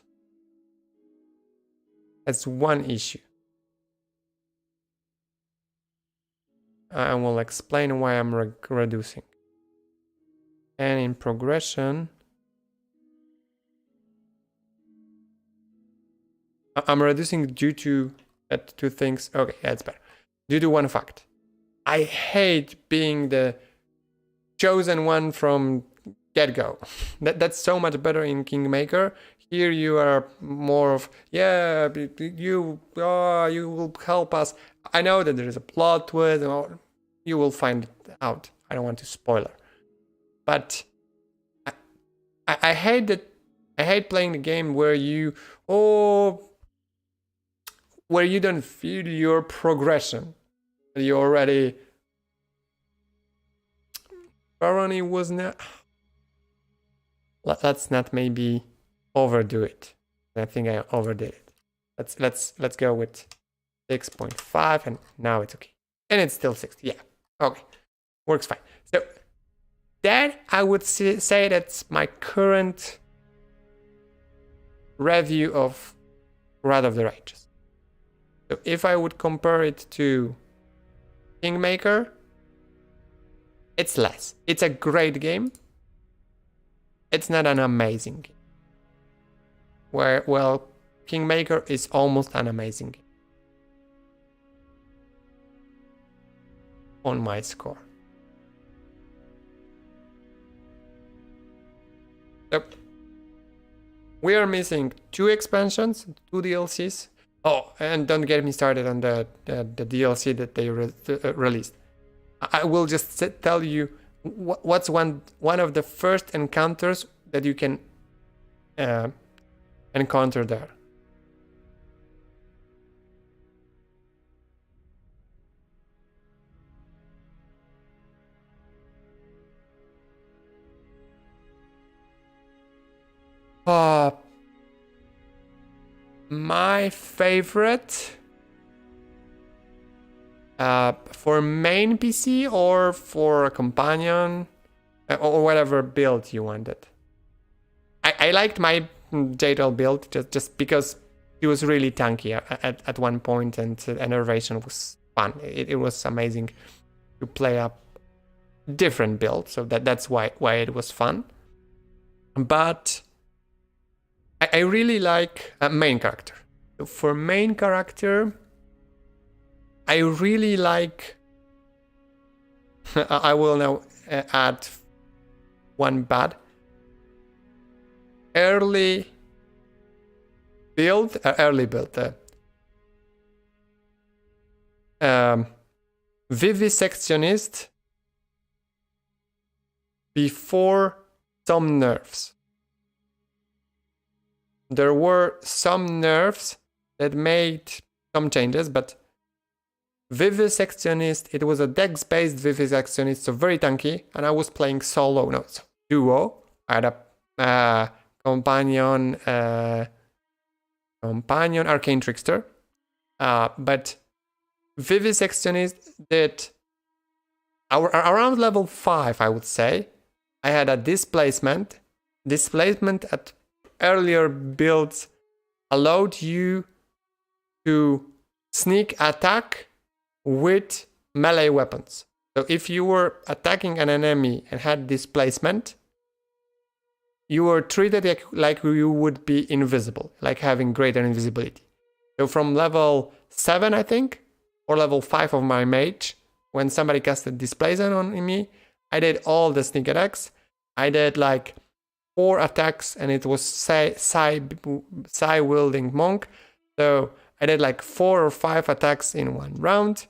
has one issue. I will explain why I'm reducing. And in progression, I'm reducing due to two things. Okay, that's better. Due to one fact. I hate being the chosen one from get-go. That's so much better in Kingmaker. Here you are more of, yeah, you will help us. I know that there is a plot twist, and you will find it out. I don't want to spoiler. But I hate that. I hate playing the game where you don't feel your progression. You already. Tyranny was not. Let's not maybe overdo it. I think I overdid it. Let's go with 6.5, and now it's okay. And it's still 60. Yeah. Okay. Works fine. So that I would say that's my current review of Wrath of the Righteous. So if I would compare it to Kingmaker, it's less. It's a great game. It's not an amazing game. Well, Kingmaker is almost an amazing game. On my score. So, we are missing 2 expansions, 2 DLCs. Oh, and don't get me started on the DLC that they released. I will just tell you what's one of the first encounters that you can encounter there. My favorite for main PC or for a companion or whatever build you wanted. I liked my JTL build just because it was really tanky at one point, and innovation was fun. It was amazing to play a different build, so that's why it was fun. But I really like a main character. So for main character, I really like. I will now add one bad. Early build. Vivisectionist before some nerfs. There were some nerfs that made some changes, but Vivisectionist, it was a dex-based Vivisectionist, so very tanky, and I was playing solo, no, duo. I had a companion, companion, arcane trickster. But vivisectionist did around level 5, I would say. I had a displacement. Displacement at earlier builds allowed you to sneak attack with melee weapons. So if you were attacking an enemy and had displacement, you were treated like you would be invisible, like having greater invisibility. So from level 7, I think, or level 5 of my mage, when somebody casted displacement on me, I did all the sneak attacks. I did like 4 attacks, and it was Sai wielding monk. So I did like 4 or 5 attacks in one round,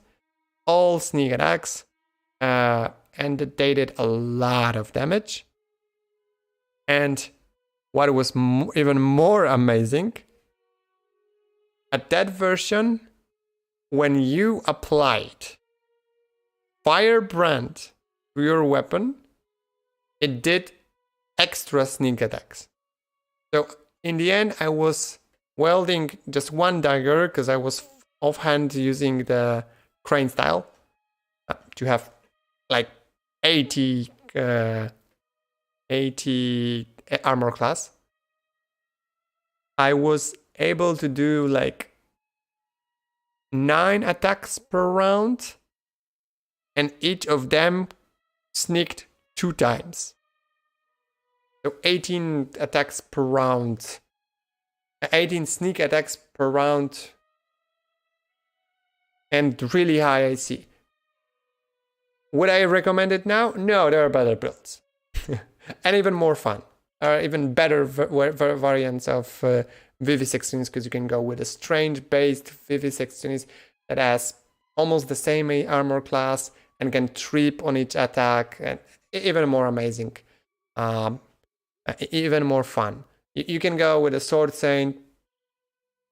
all sneak attacks, and they did a lot of damage. And what was even more amazing, at that version, when you applied Firebrand to your weapon, it did extra sneak attacks. So in the end, I was wielding just one dagger because I was offhand using the crane style to have like 80 armor class. I was able to do like 9 attacks per round, and each of them sneaked 2 times. So 18 attacks per round. 18 sneak attacks per round. And really high AC. Would I recommend it now? No, there are better builds. And even more fun. Even better variants of vivisectionist, because you can go with a strange-based vivisectionist that has almost the same armor class and can trip on each attack, and even more amazing, even more fun. You can go with a sword saint,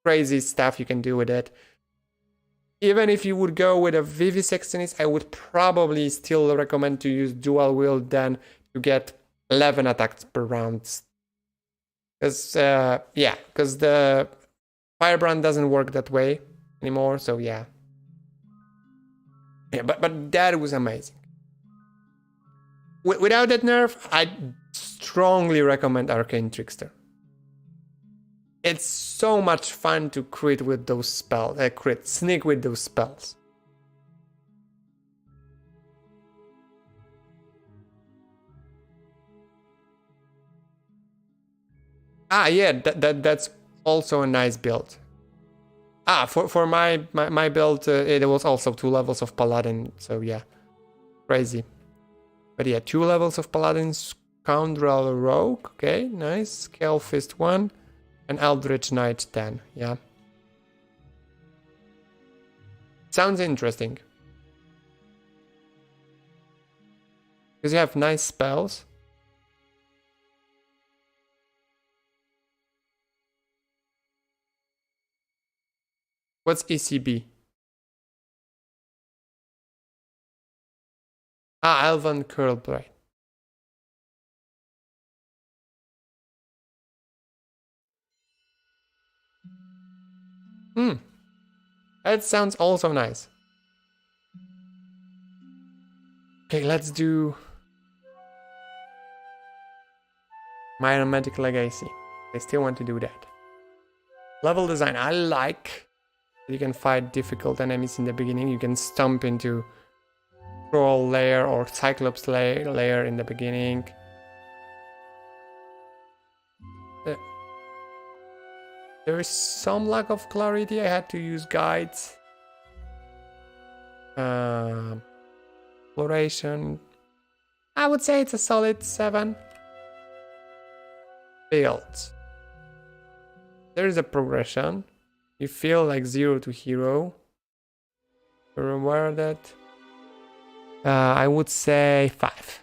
crazy stuff you can do with it. Even if you would go with a vivisectionist, I would probably still recommend to use dual wield then to get 11 attacks per round. Because the Firebrand doesn't work that way anymore, so yeah. Yeah, but that was amazing. Without that nerf, I strongly recommend Arcane Trickster. It's so much fun to crit with those spells, sneak with those spells. Yeah, that's also a nice build. For my build, it was also 2 levels of Paladin, so yeah, crazy. But yeah, 2 levels of Paladin, Scoundrel Rogue, okay, nice. Scale Fist 1, and Eldritch Knight 10, yeah. Sounds interesting. Because you have nice spells. What's ECB? Elven Curlblade. That sounds also nice. Okay, let's do my Romantic Legacy. I still want to do that. Level design, I like. You can fight difficult enemies in the beginning. You can stomp into Troll layer or Cyclops layer in the beginning. There is some lack of clarity. I had to use guides. Exploration. I would say it's a solid 7. Build. There is a progression. You feel like 0 to hero. Remember that? I would say 5.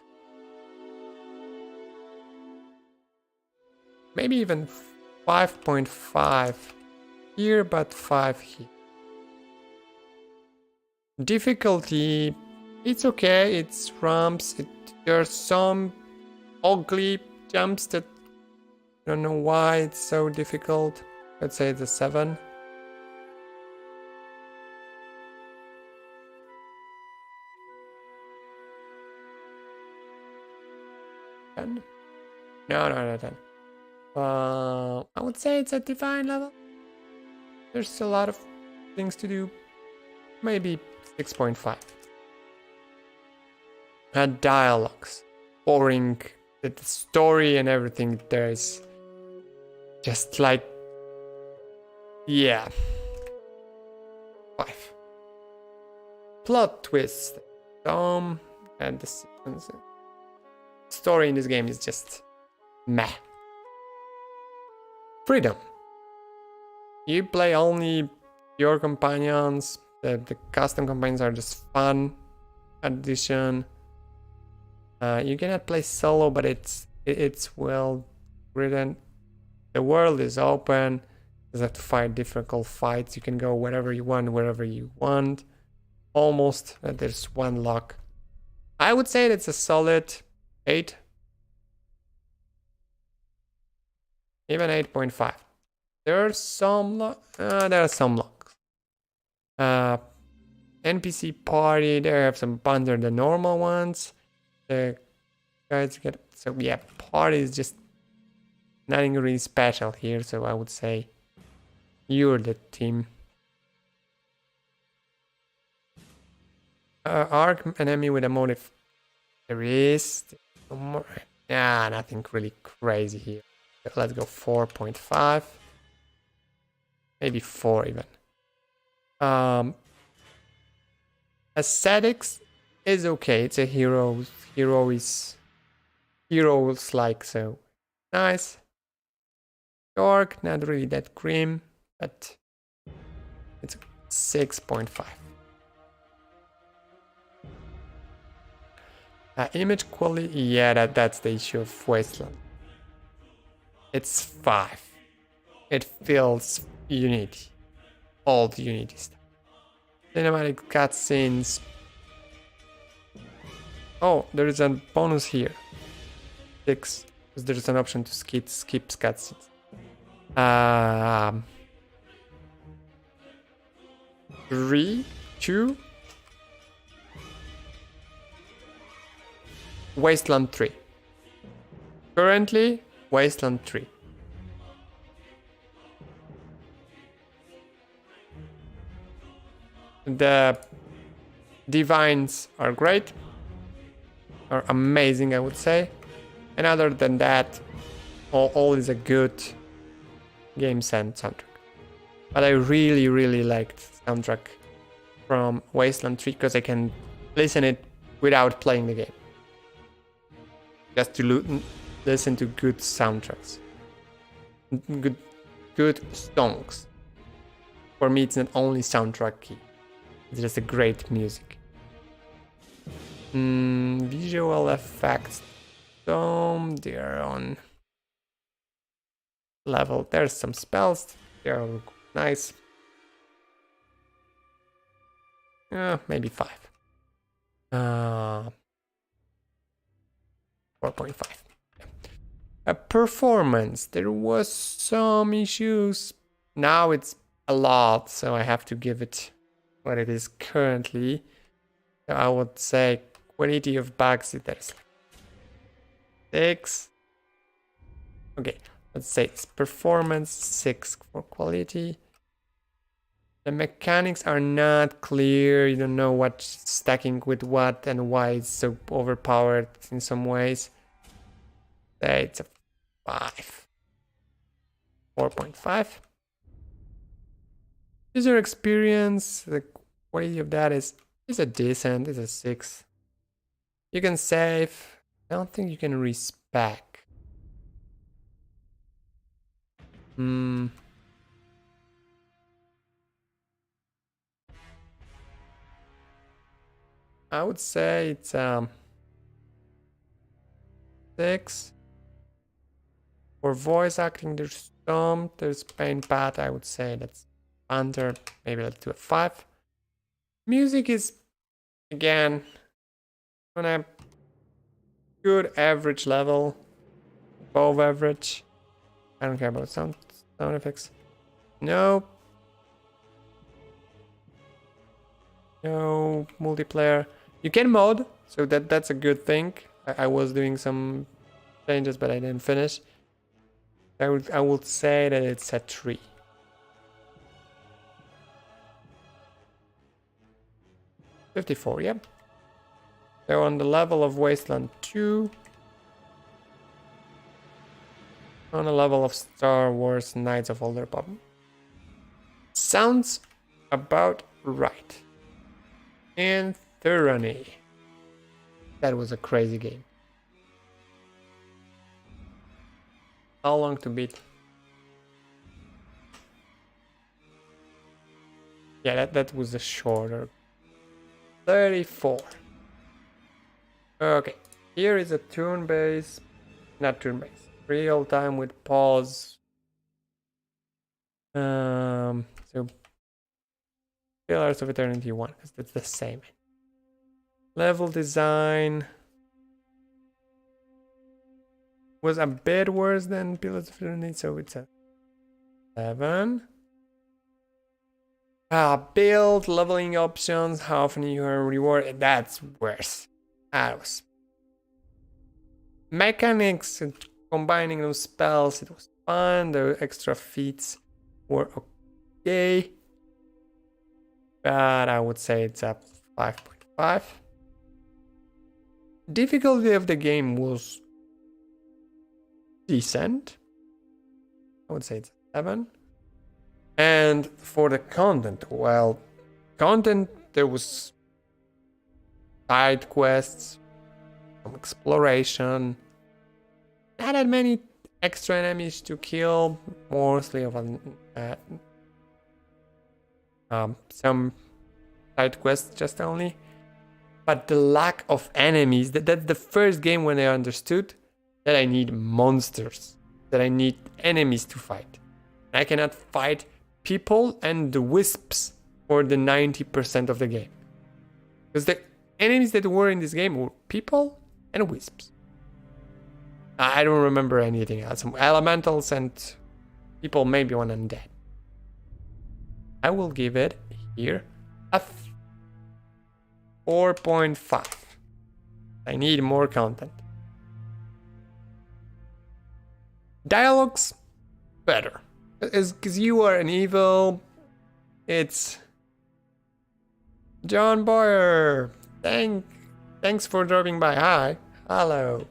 Maybe even 5.5 here, but 5 here. Difficulty, it's okay, it's ramps. There are some ugly jumps that I don't know why it's so difficult. Let's say it's a 7. No, no, 10. I would say it's a divine level. There's a lot of things to do. Maybe 6.5. And dialogues. Boring. The story and everything there is just like... Yeah. 5. Plot twist. And the story in this game is just meh. Freedom. You play only your companions. The custom companions are just fun addition. You cannot play solo, but it's well written. The world is open. You just have to fight difficult fights. You can go wherever you want, wherever you want. Almost. There's one lock. I would say it's a solid 8. Even 8.5. There are some locks. NPC party. There have some under the normal ones. The guys get so yeah. Party is just nothing really special here. So I would say you're the team. Arc enemy with a motive. There is more. Yeah, nothing really crazy here. Let's go 4.5. Maybe 4 even. Aesthetics is okay. It's a heroes like, so nice. York, not really that grim, but it's 6.5. Image quality, yeah, that's the issue of Wasteland. It's 5. It feels Unity. Old Unity stuff. Cinematic cutscenes. Oh, there is a bonus here. 6, because there is an option to skip cutscenes. 3, 2. Wasteland 3. Currently, Wasteland 3. The divines are great, are amazing, I would say. And other than that, all is a good game soundtrack. But I really, really liked soundtrack from Wasteland 3 because I can listen it without playing the game. Just to listen to good soundtracks, good songs. For me, it's not only soundtrack key; it's just a great music. Visual effects, they're on level. There's some spells. They're nice. Maybe 5. 4.5. Performance. There was some issues. Now it's a lot, so I have to give it what it is currently. So I would say quality of bugs. There's 6. Okay, let's say it's performance 6 for quality. The mechanics are not clear. You don't know what's stacking with what and why it's so overpowered in some ways. Say it's a 5. 4.5. User experience, the quality of that is a decent, it's a 6. You can save. I don't think you can respec. I would say it's 6. For voice acting, there's pain pad. I would say that's under. Maybe let's do a 5. Music is again on a good average level, above average. I don't care about sound effects. No. No multiplayer. You can mod, so that's a good thing. I was doing some changes, but I didn't finish. I would say that it's a 3. $54, yeah. So on the level of Wasteland 2. On the level of Star Wars Knights of Old Republic. Sounds about right. And Tyranny. That was a crazy game. How long to beat? Yeah, that was a shorter. 34. Okay, here is a turn-based, not turn-based, real time with pause. So Pillars of Eternity 1, because that's the same. Level design was a bit worse than Pillars of Eternity, so it's a 7. Build, leveling options, how often you are rewarded, that's worse. That was mechanics and combining those spells, it was fun. The extra feats were okay, but I would say it's a 5.5. Difficulty of the game was decent. I would say it's a 7. And for the content, well, there was side quests, some exploration, not that many extra enemies to kill, mostly of some side quests just only. But the lack of enemies, that's the first game when I understood that I need monsters, that I need enemies to fight. I cannot fight people and the wisps for the 90% of the game. Because the enemies that were in this game were people and wisps. I don't remember anything else. Some elementals and people, maybe one undead. I will give it here a 4.5. I need more content. Dialogues, better. Because you are an evil. It's John Boyer. Thanks for dropping by. Hi. Hello.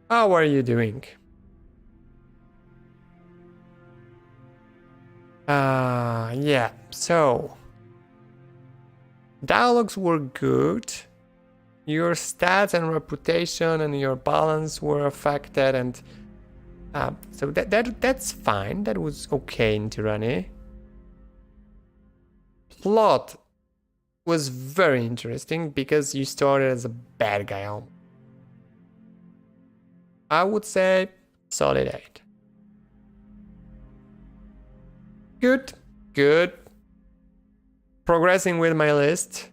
How are you doing? Yeah. So dialogues were good. Your stats and reputation and your balance were affected, and so that's fine. That was okay in Tyranny. Plot was very interesting because you started as a bad guy. I would say solid 8. Good. Progressing with my list.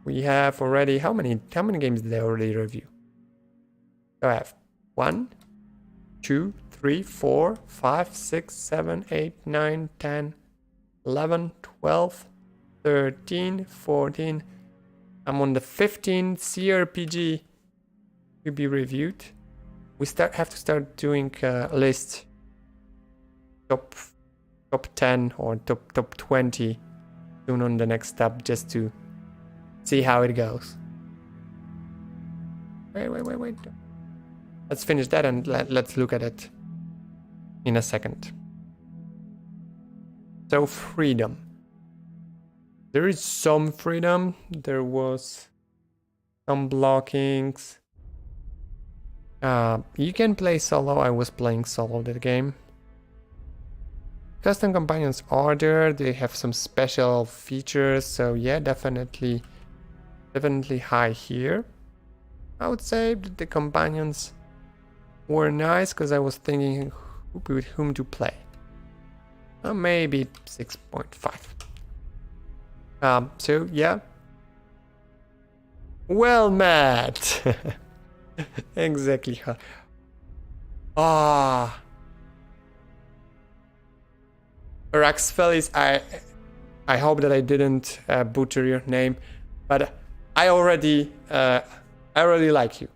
We have already how many games did I already review? So I have 1, 2, 3, 4, 5, 6, 7, 8, 9, 10, 11, 12, 13, 14. I'm on the 15th cRPG to be reviewed. We have to start doing a list. Top 10 or top 20 soon on the next step, just to see how it goes. Wait. Let's finish that and let's look at it in a second. So freedom. There is some freedom. There was some blockings. You can play solo. I was playing solo that game. Custom companions are there. They have some special features. So yeah, definitely high here. I would say that the companions were nice because I was thinking with whom to play. Maybe 6.5. So yeah. Well, Matt. Exactly. Raxfelis, I hope that I didn't butcher your name, but I already like you.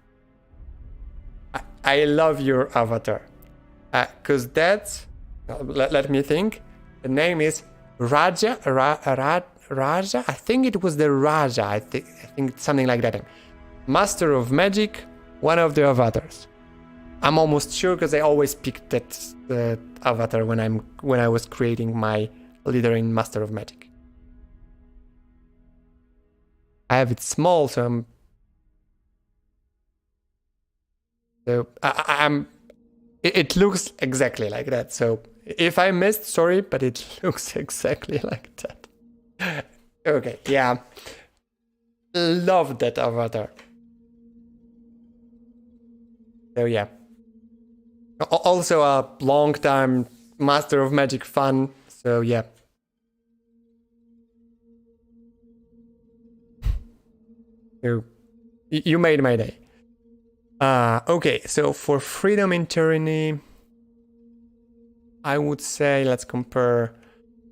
I love your avatar, cause that's let me think. The name is Raja. Raja. I think it was the Raja. I think it's something like that. Master of Magic, one of the avatars. I'm almost sure because I always picked that avatar when I was creating my leader in Master of Magic. I have it small, so I'm. It looks exactly like that. So if I missed, sorry, but it looks exactly like that. Okay, yeah. Love that avatar. So yeah. Also a long time Master of Magic fan. So yeah. You made my day. Okay, so for Freedom in Tyranny, I would say let's compare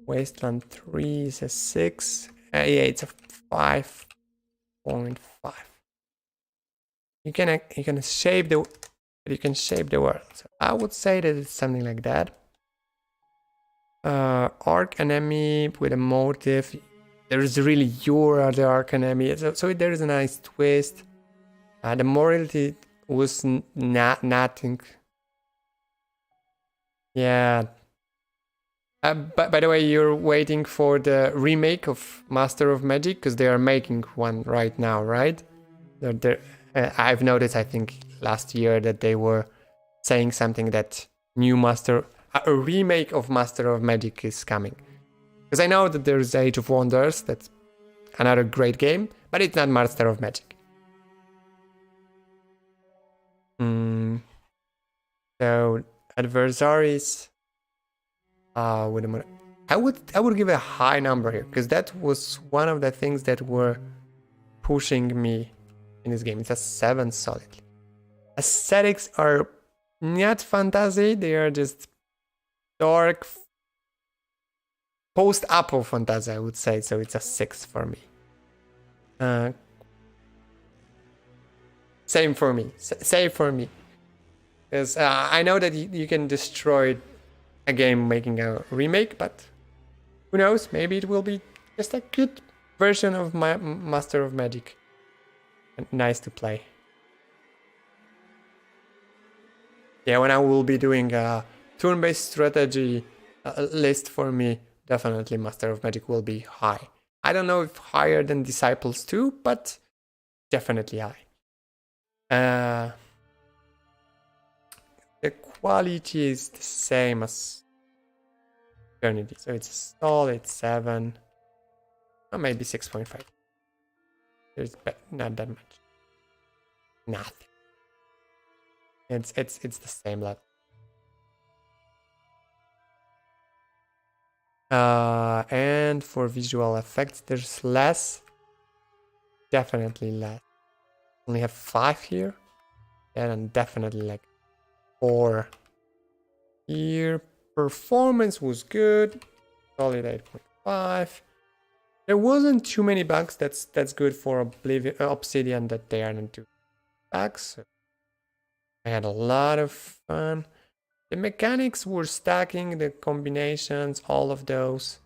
Wasteland 3 is a 6. Yeah, it's a 5.5. You can shape the world. So I would say that it's something like that. Arc enemy with a motive. There is really the arc enemy. So there is a nice twist. The morality was nothing. Yeah. By the way, you're waiting for the remake of Master of Magic because they are making one right now, right? I've noticed, I think, last year that they were saying something that a remake of Master of Magic is coming. Because I know that there's Age of Wonders, that's another great game, but it's not Master of Magic. So adversaries, wait a minute. I would give a high number here because that was one of the things that were pushing me in this game. It's a 7 solid. Aesthetics are not fantasy, they are just dark post-apo fantasy, I would say. So it's a 6 for me. Same for me. Same for me. Because I know that you can destroy a game making a remake, but who knows? Maybe it will be just a good version of my Master of Magic. And nice to play. Yeah, when I will be doing a turn-based strategy list for me, definitely Master of Magic will be high. I don't know if higher than Disciples 2, but definitely high. The quality is the same as Eternity, so it's a solid 7, or maybe 6.5. There's not that much. Nothing. It's the same level. And for visual effects, there's less. Definitely less. Only have 5 here, and definitely like 4 here. Performance was good, solid 8.5. There wasn't too many bugs. That's good for Obsidian that they are not doing bugs. So I had a lot of fun. The mechanics were stacking, the combinations, all of those.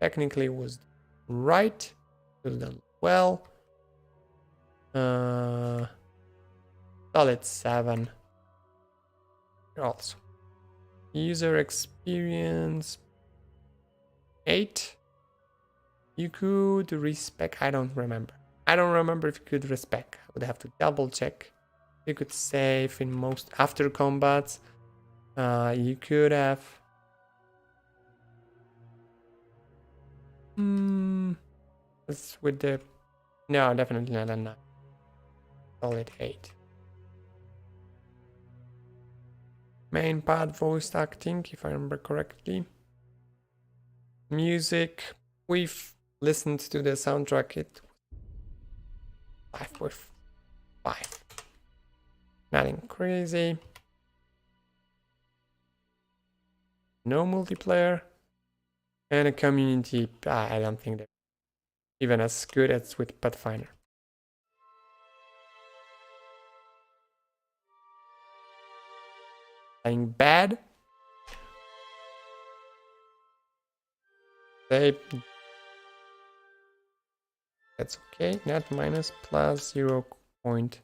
Technically was right. Still done well. Solid 7. Also. User experience 8. You could respec. I don't remember. I don't remember if you could respec. I would have to double check. You could save in most after combats. You could have. That's with the. No, definitely not a 9. Solid 8. Main part voice acting, if I remember correctly. Music. We've listened to the soundtrack. It 5.5. Nothing crazy. No multiplayer. And a community, I don't think they're even as good as with Pathfinder. Playing bad. That's okay. Net minus plus 0.1.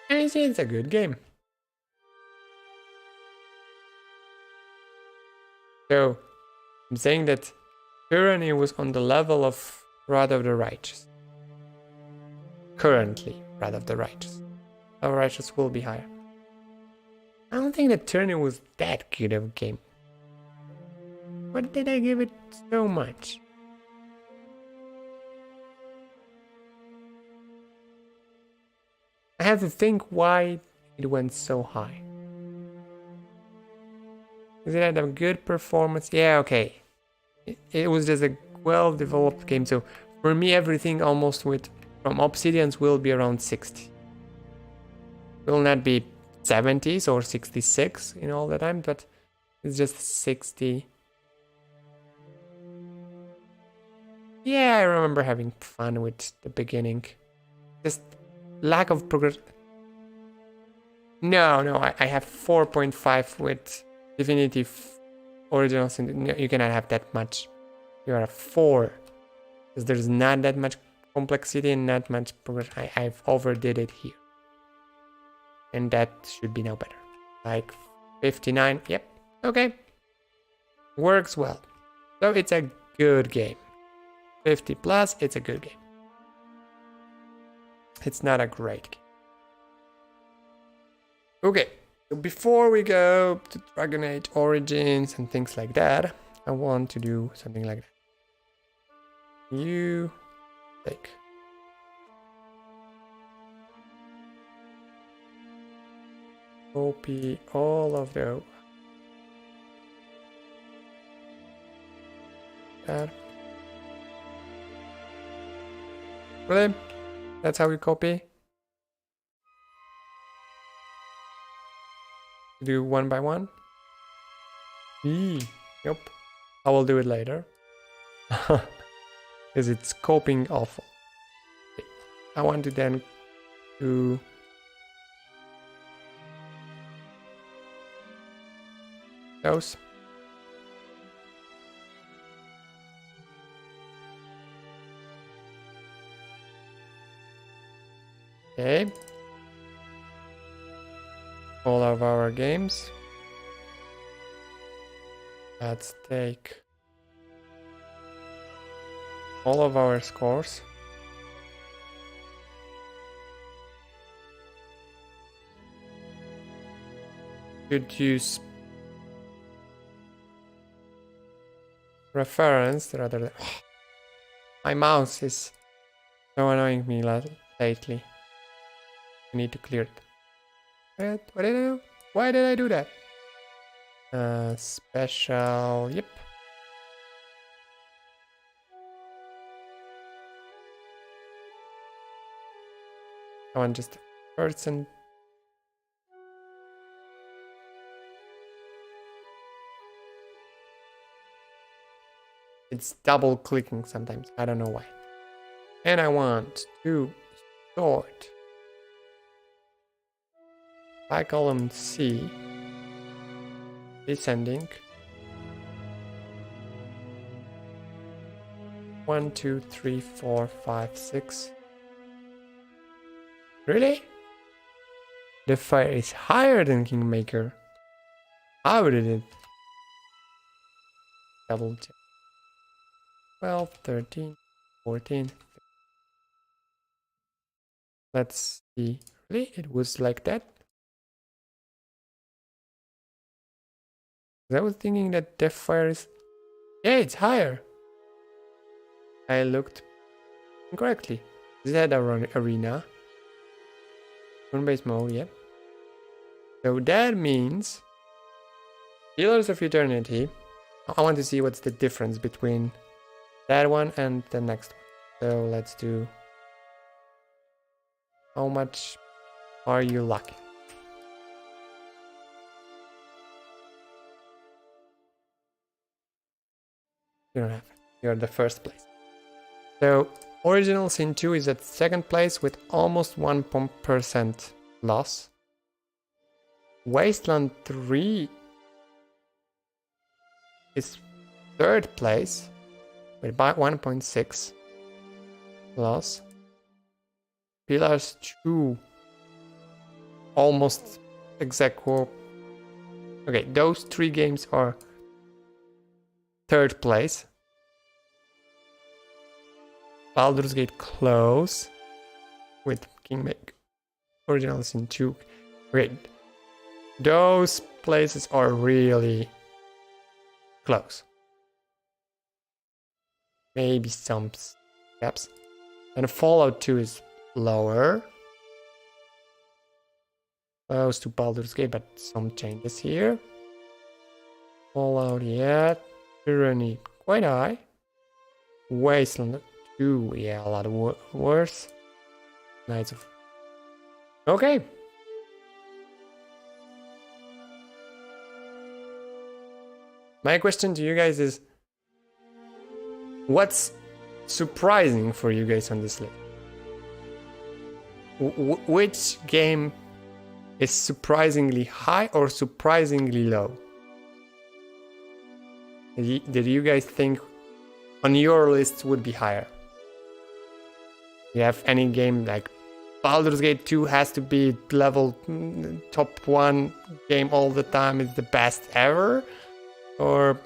I say it's a good game. So I'm saying that Tyranny was on the level of Wrath of the Righteous. Currently, Wrath of the Righteous. Our Righteous will be higher. I don't think that Tyranny was that good of a game. What did I give it so much? I have to think why it went so high. Is it a good performance? Yeah, okay. It was just a well-developed game. So for me, everything almost from Obsidians will be around 60. Will not be 70s or 66 in all the time, but it's just 60. Yeah, I remember having fun with the beginning. Just lack of progress. No, I have 4.5 with Definitive Original Sin. No, you cannot have that much. You are a 4. Because there's not that much complexity and not much progression. I've overdid it here. And that should be now better. Like 59. Yep. Okay. Works well. So it's a good game. 50 plus, it's a good game. It's not a great game. Okay. So before we go to Dragon Age Origins and things like that, I want to do something like that. You take. Copy all of those. Really? That's how we copy? Do one by one? Yep. I will do it later. Because it's copying awful. Okay. I want to then do those. Okay. All of our games. Let's take all of our scores. Should use reference rather than... My mouse is so annoying me lately. I need to clear it. What did I do? Why did I do that? Special, yep. I want just a person. It's double clicking sometimes. I don't know why. And I want to sort by column C, descending. 1, 2, 3, 4, 5, 6. Really? The fire is higher than Kingmaker. How did it? Double check. 12, 13, 14. Let's see. Really? It was like that? I was thinking that Deathfire is... Yeah, it's higher. I looked incorrectly. Is that arena? Turn-based mode, yeah. So that means... Pillars of Eternity. I want to see what's the difference between that one and the next one. So let's do... How much are you lucky? You don't have it. You're the first place. So Original Sin 2 is at second place with almost 1% loss. Wasteland 3 is third place with about 1.6 loss. Pillars 2 almost exactly. Okay, those 3 games are third place. Baldur's Gate close with Kingmaker. Original Sin 2. Great. Those places are really close. Maybe some steps. And Fallout 2 is lower. Close to Baldur's Gate, but some changes here. Fallout, yeah. Tyranny, quite high. Wasteland 2, yeah, a lot worse. Knights of... Okay. My question to you guys is, what's surprising for you guys on this list? Which game is surprisingly high or surprisingly low? Did you guys think on your list would be higher? You have any game like Baldur's Gate 2 has to be level top 1 game all the time, it's the best ever? Or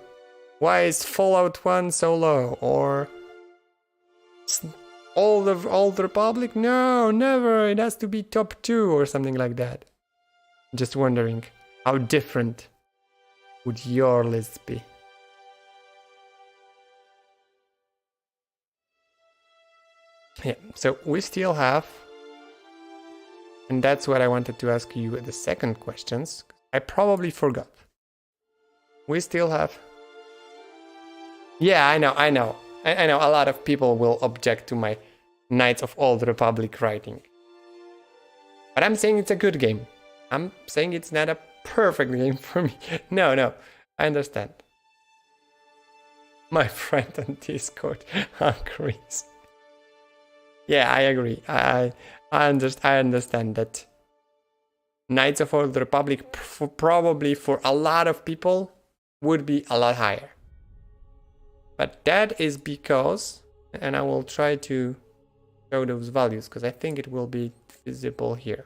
why is Fallout 1 so low? Or Old Republic? No, never, it has to be top 2 or something like that. Just wondering, how different would your list be? Yeah, so we still have, and that's what I wanted to ask you the second questions. I probably forgot. We still have... Yeah, I know. I know a lot of people will object to my Knights of Old Republic writing. But I'm saying it's a good game. I'm saying it's not a perfect game for me. No, I understand. My friend on Discord agrees. Yeah, I agree. I understand that Knights of Old Republic probably for a lot of people would be a lot higher. But that is because, and I will try to show those values because I think it will be visible here.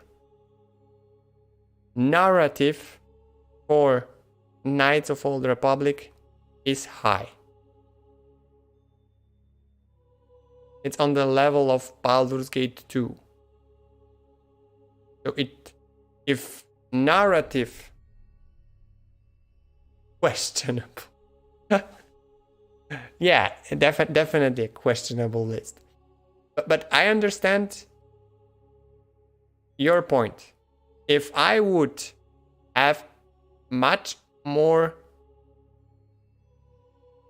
Narrative for Knights of Old Republic is high. It's on the level of Baldur's Gate 2. So if narrative questionable. Yeah, definitely a questionable list. But I understand your point. If I would have much more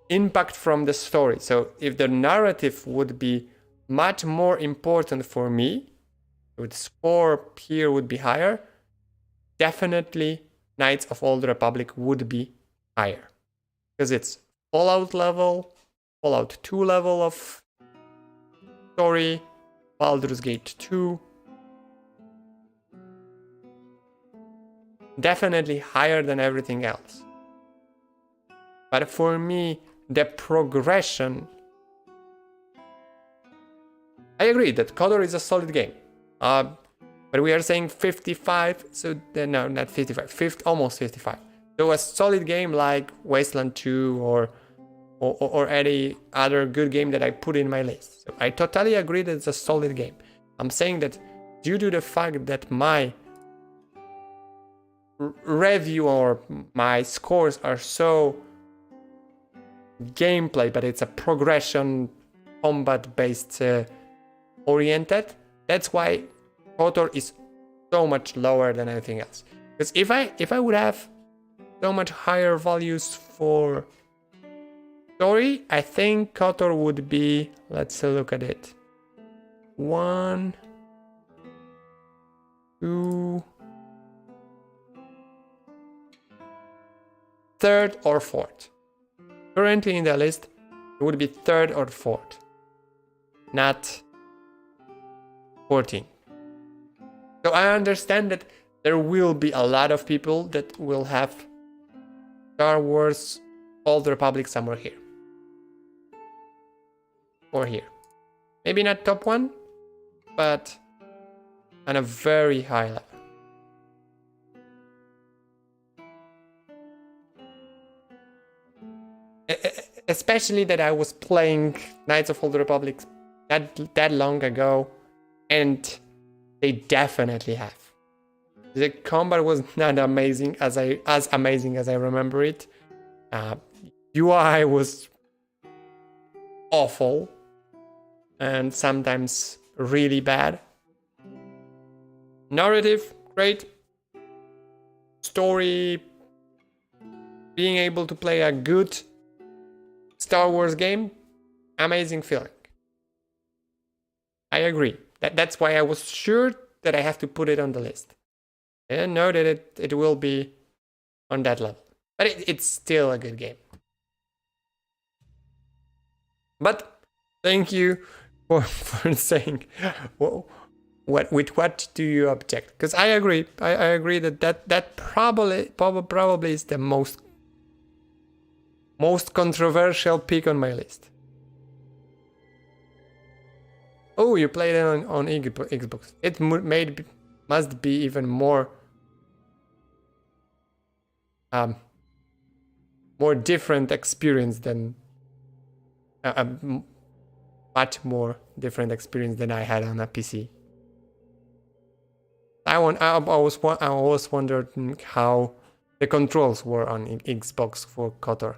impact from the story, so if the narrative would be much more important for me, the score here would be higher, definitely Knights of Old Republic would be higher. Because it's Fallout level, Fallout 2 level of story, Baldur's Gate 2. Definitely higher than everything else. But for me, the progression... I agree that KOTOR is a solid game. But we are saying 55, so no, not 55, almost 55. So a solid game like Wasteland 2 or any other good game that I put in my list. So I totally agree that it's a solid game. I'm saying that due to the fact that my review or my scores are so gameplay, but it's a progression combat based oriented, that's why KOTOR is so much lower than anything else. Because if I would have so much higher values for story, I think KOTOR would be, let's look at it, 1, 2, 3rd or 4th. Currently in the list, It would be third or fourth, not 14. So I understand that there will be a lot of people that will have Star Wars Old Republic somewhere here. Or here. Maybe not top 1, but on a very high level. Especially that I was playing Knights of Old Republic that long ago, and they definitely have. The combat was not amazing as amazing as I remember it. UI was awful and sometimes really bad. Narrative, great. Story, being able to play a good Star Wars game, amazing feeling. I agree. That's why I was sure that I have to put it on the list. I didn't know that it will be on that level. But it's still a good game. But thank you for saying, well, with what do you object? Because I agree. I agree that probably is the most controversial pick on my list. Oh, you played it on Xbox. It must be even more different experience than much more different experience than I had on a PC. I always wondered how the controls were on Xbox for KOTOR.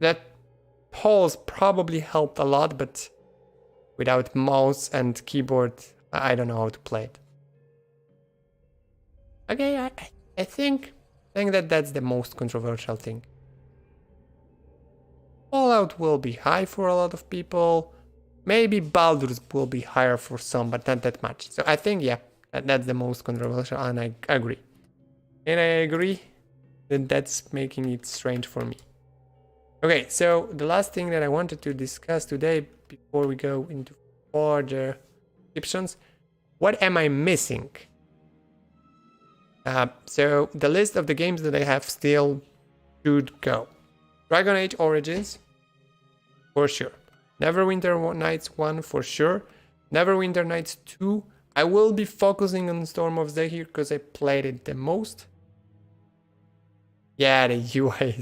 That pulse probably helped a lot, but without mouse and keyboard, I don't know how to play it. Okay, I think that that's the most controversial thing. Fallout will be high for a lot of people. Maybe Baldur's will be higher for some, but not that much. So I think, yeah, that's the most controversial, and I agree. And I agree that that's making it strange for me. Okay, so the last thing that I wanted to discuss today before we go into further descriptions, what am I missing? So the list of the games that I have still should go. Dragon Age Origins, for sure. Neverwinter Nights 1, for sure. Neverwinter Nights 2, I will be focusing on Storm of Zahir because I played it the most. Yeah, the UI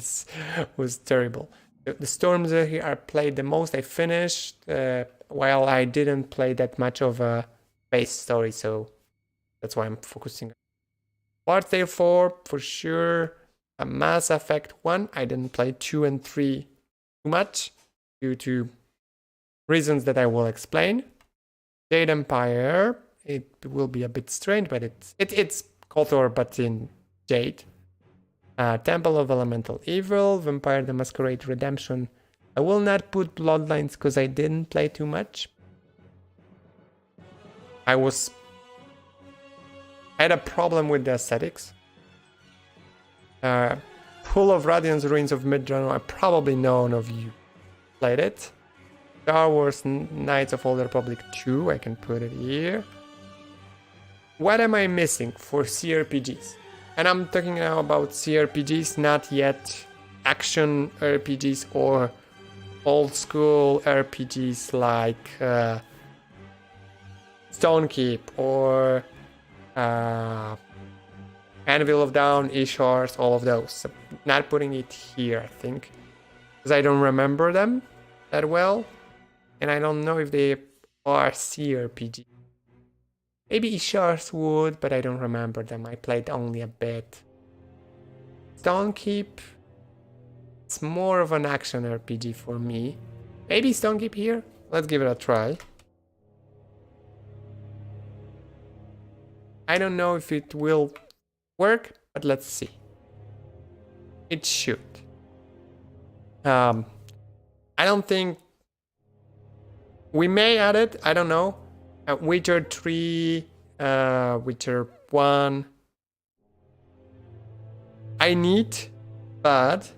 was terrible. The Storm Zahir I played the most. I finished while I didn't play that much of a base story, so that's why I'm focusing. Warfare 4, for sure. A Mass Effect 1, I didn't play 2 and 3 too much due to reasons that I will explain. Jade Empire, it will be a bit strange, but it's KOTOR but in Jade. Temple of Elemental Evil, Vampire the Masquerade Redemption. I will not put Bloodlines because I didn't play too much. I had a problem with the aesthetics. Pool of Radiance, Ruins of Midrun, I probably none of you played it. Star Wars Knights of Old Republic 2, I can put it here. What am I missing for cRPGs? And I'm talking now about cRPGs, not yet action RPGs or old school RPGs like Stonekeep or Anvil of Dawn, Ishars, all of those. Not putting it here, I think, because I don't remember them that well, and I don't know if they are cRPG. Maybe Ishars would, but I don't remember them. I played only a bit. Stonekeep, it's more of an action RPG for me. Maybe Stonekeep here? Let's give it a try. I don't know if it will work, but let's see. It should. I don't think we may add it. I don't know. Witcher 3, Witcher 1. I need, but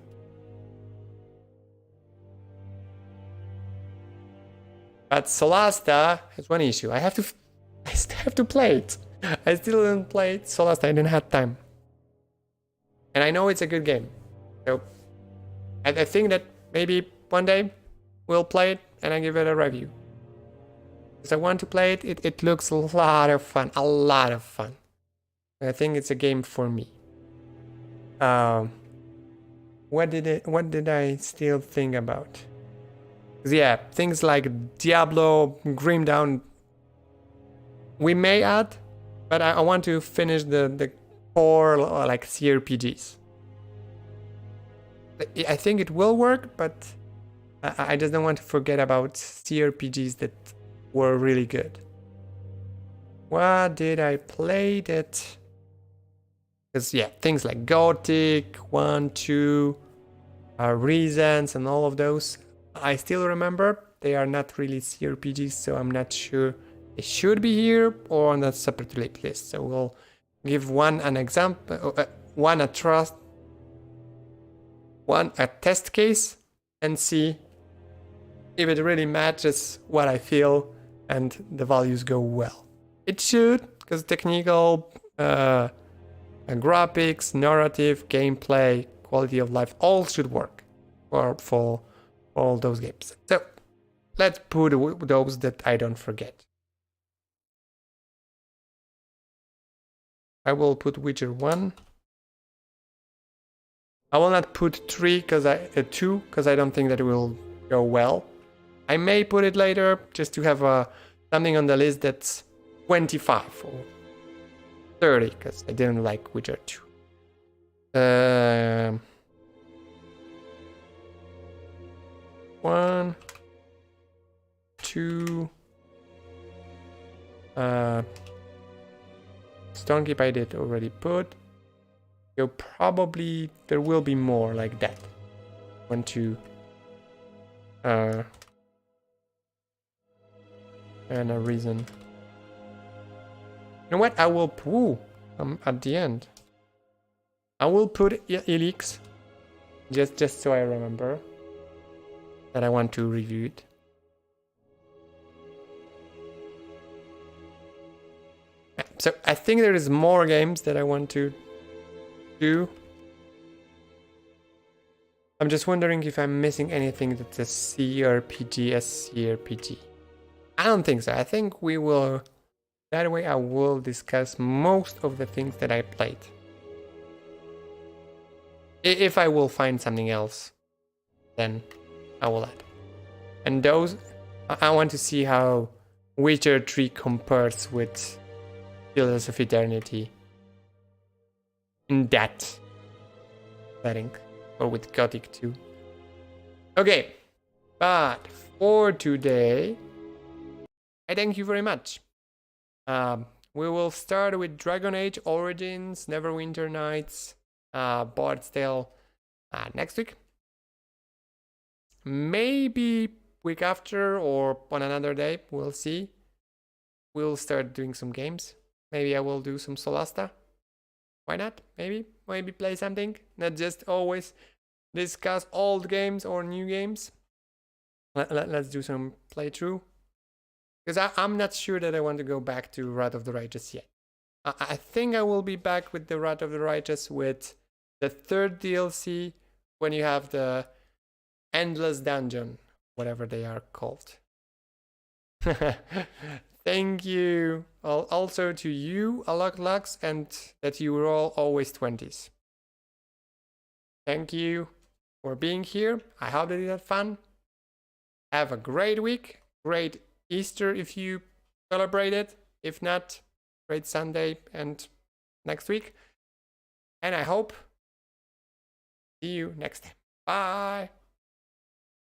But Solasta has one issue. I still have to play it. I still didn't play it. Solasta, I didn't have time. And I know it's a good game. So I think that maybe one day we'll play it and I give it a review. Because I want to play it. It looks a lot of fun. A lot of fun. I think it's a game for me. What did I still think about? Yeah, things like Diablo, Grim Dawn, we may add, but I want to finish the core like cRPGs. I think it will work, but I just don't want to forget about cRPGs that were really good. What did I play that? Because yeah, things like Gothic, 1, 2, Reasons, and all of those, I still remember. They are not really cRPGs, so I'm not sure they should be here or on a separate list. So we'll give one an example, one a test case, and see if it really matches what I feel and the values go well. It should, because technical, graphics, narrative, gameplay, quality of life, all should work for all those games. So let's put those that I don't forget. I will put Witcher 1. I will not put 2 because I don't think that it will go well. I may put it later just to have something on the list that's 25 or 30 because I didn't like Witcher 2. 1, 2. Stonekeep I did already put. So probably there will be more like that. 1, 2. And a reason. You know what? I will. I'm at the end. I will put Elix. Just so I remember that I want to review it. So I think there is more games that I want to do. I'm just wondering if I'm missing anything that's a cRPG. I don't think so. I think we will. That way I will discuss most of the things that I played. If I will find something else, then I will add. And those, I want to see how Witcher 3 compares with Pillars of Eternity in that setting, or with Gothic 2. Okay, but for today, I thank you very much. We will start with Dragon Age Origins, Neverwinter Nights, Bard's Tale next week. Maybe week after or on another day, we'll see. We'll start doing some games. Maybe I will do some Solasta. Why not? Maybe play something. Not just always discuss old games or new games. Let's do some playthrough. Because I'm not sure that I want to go back to Wrath of the Righteous yet. I think I will be back with the Wrath of the Righteous with the 3rd DLC when you have the Endless Dungeon, whatever they are called. Thank you. Also to you, Alok, and that you were all always 20s. Thank you for being here. I hope that you had fun. Have a great week. Great Easter if you celebrate it. If not, great Sunday and next week. And I hope see you next time. Bye.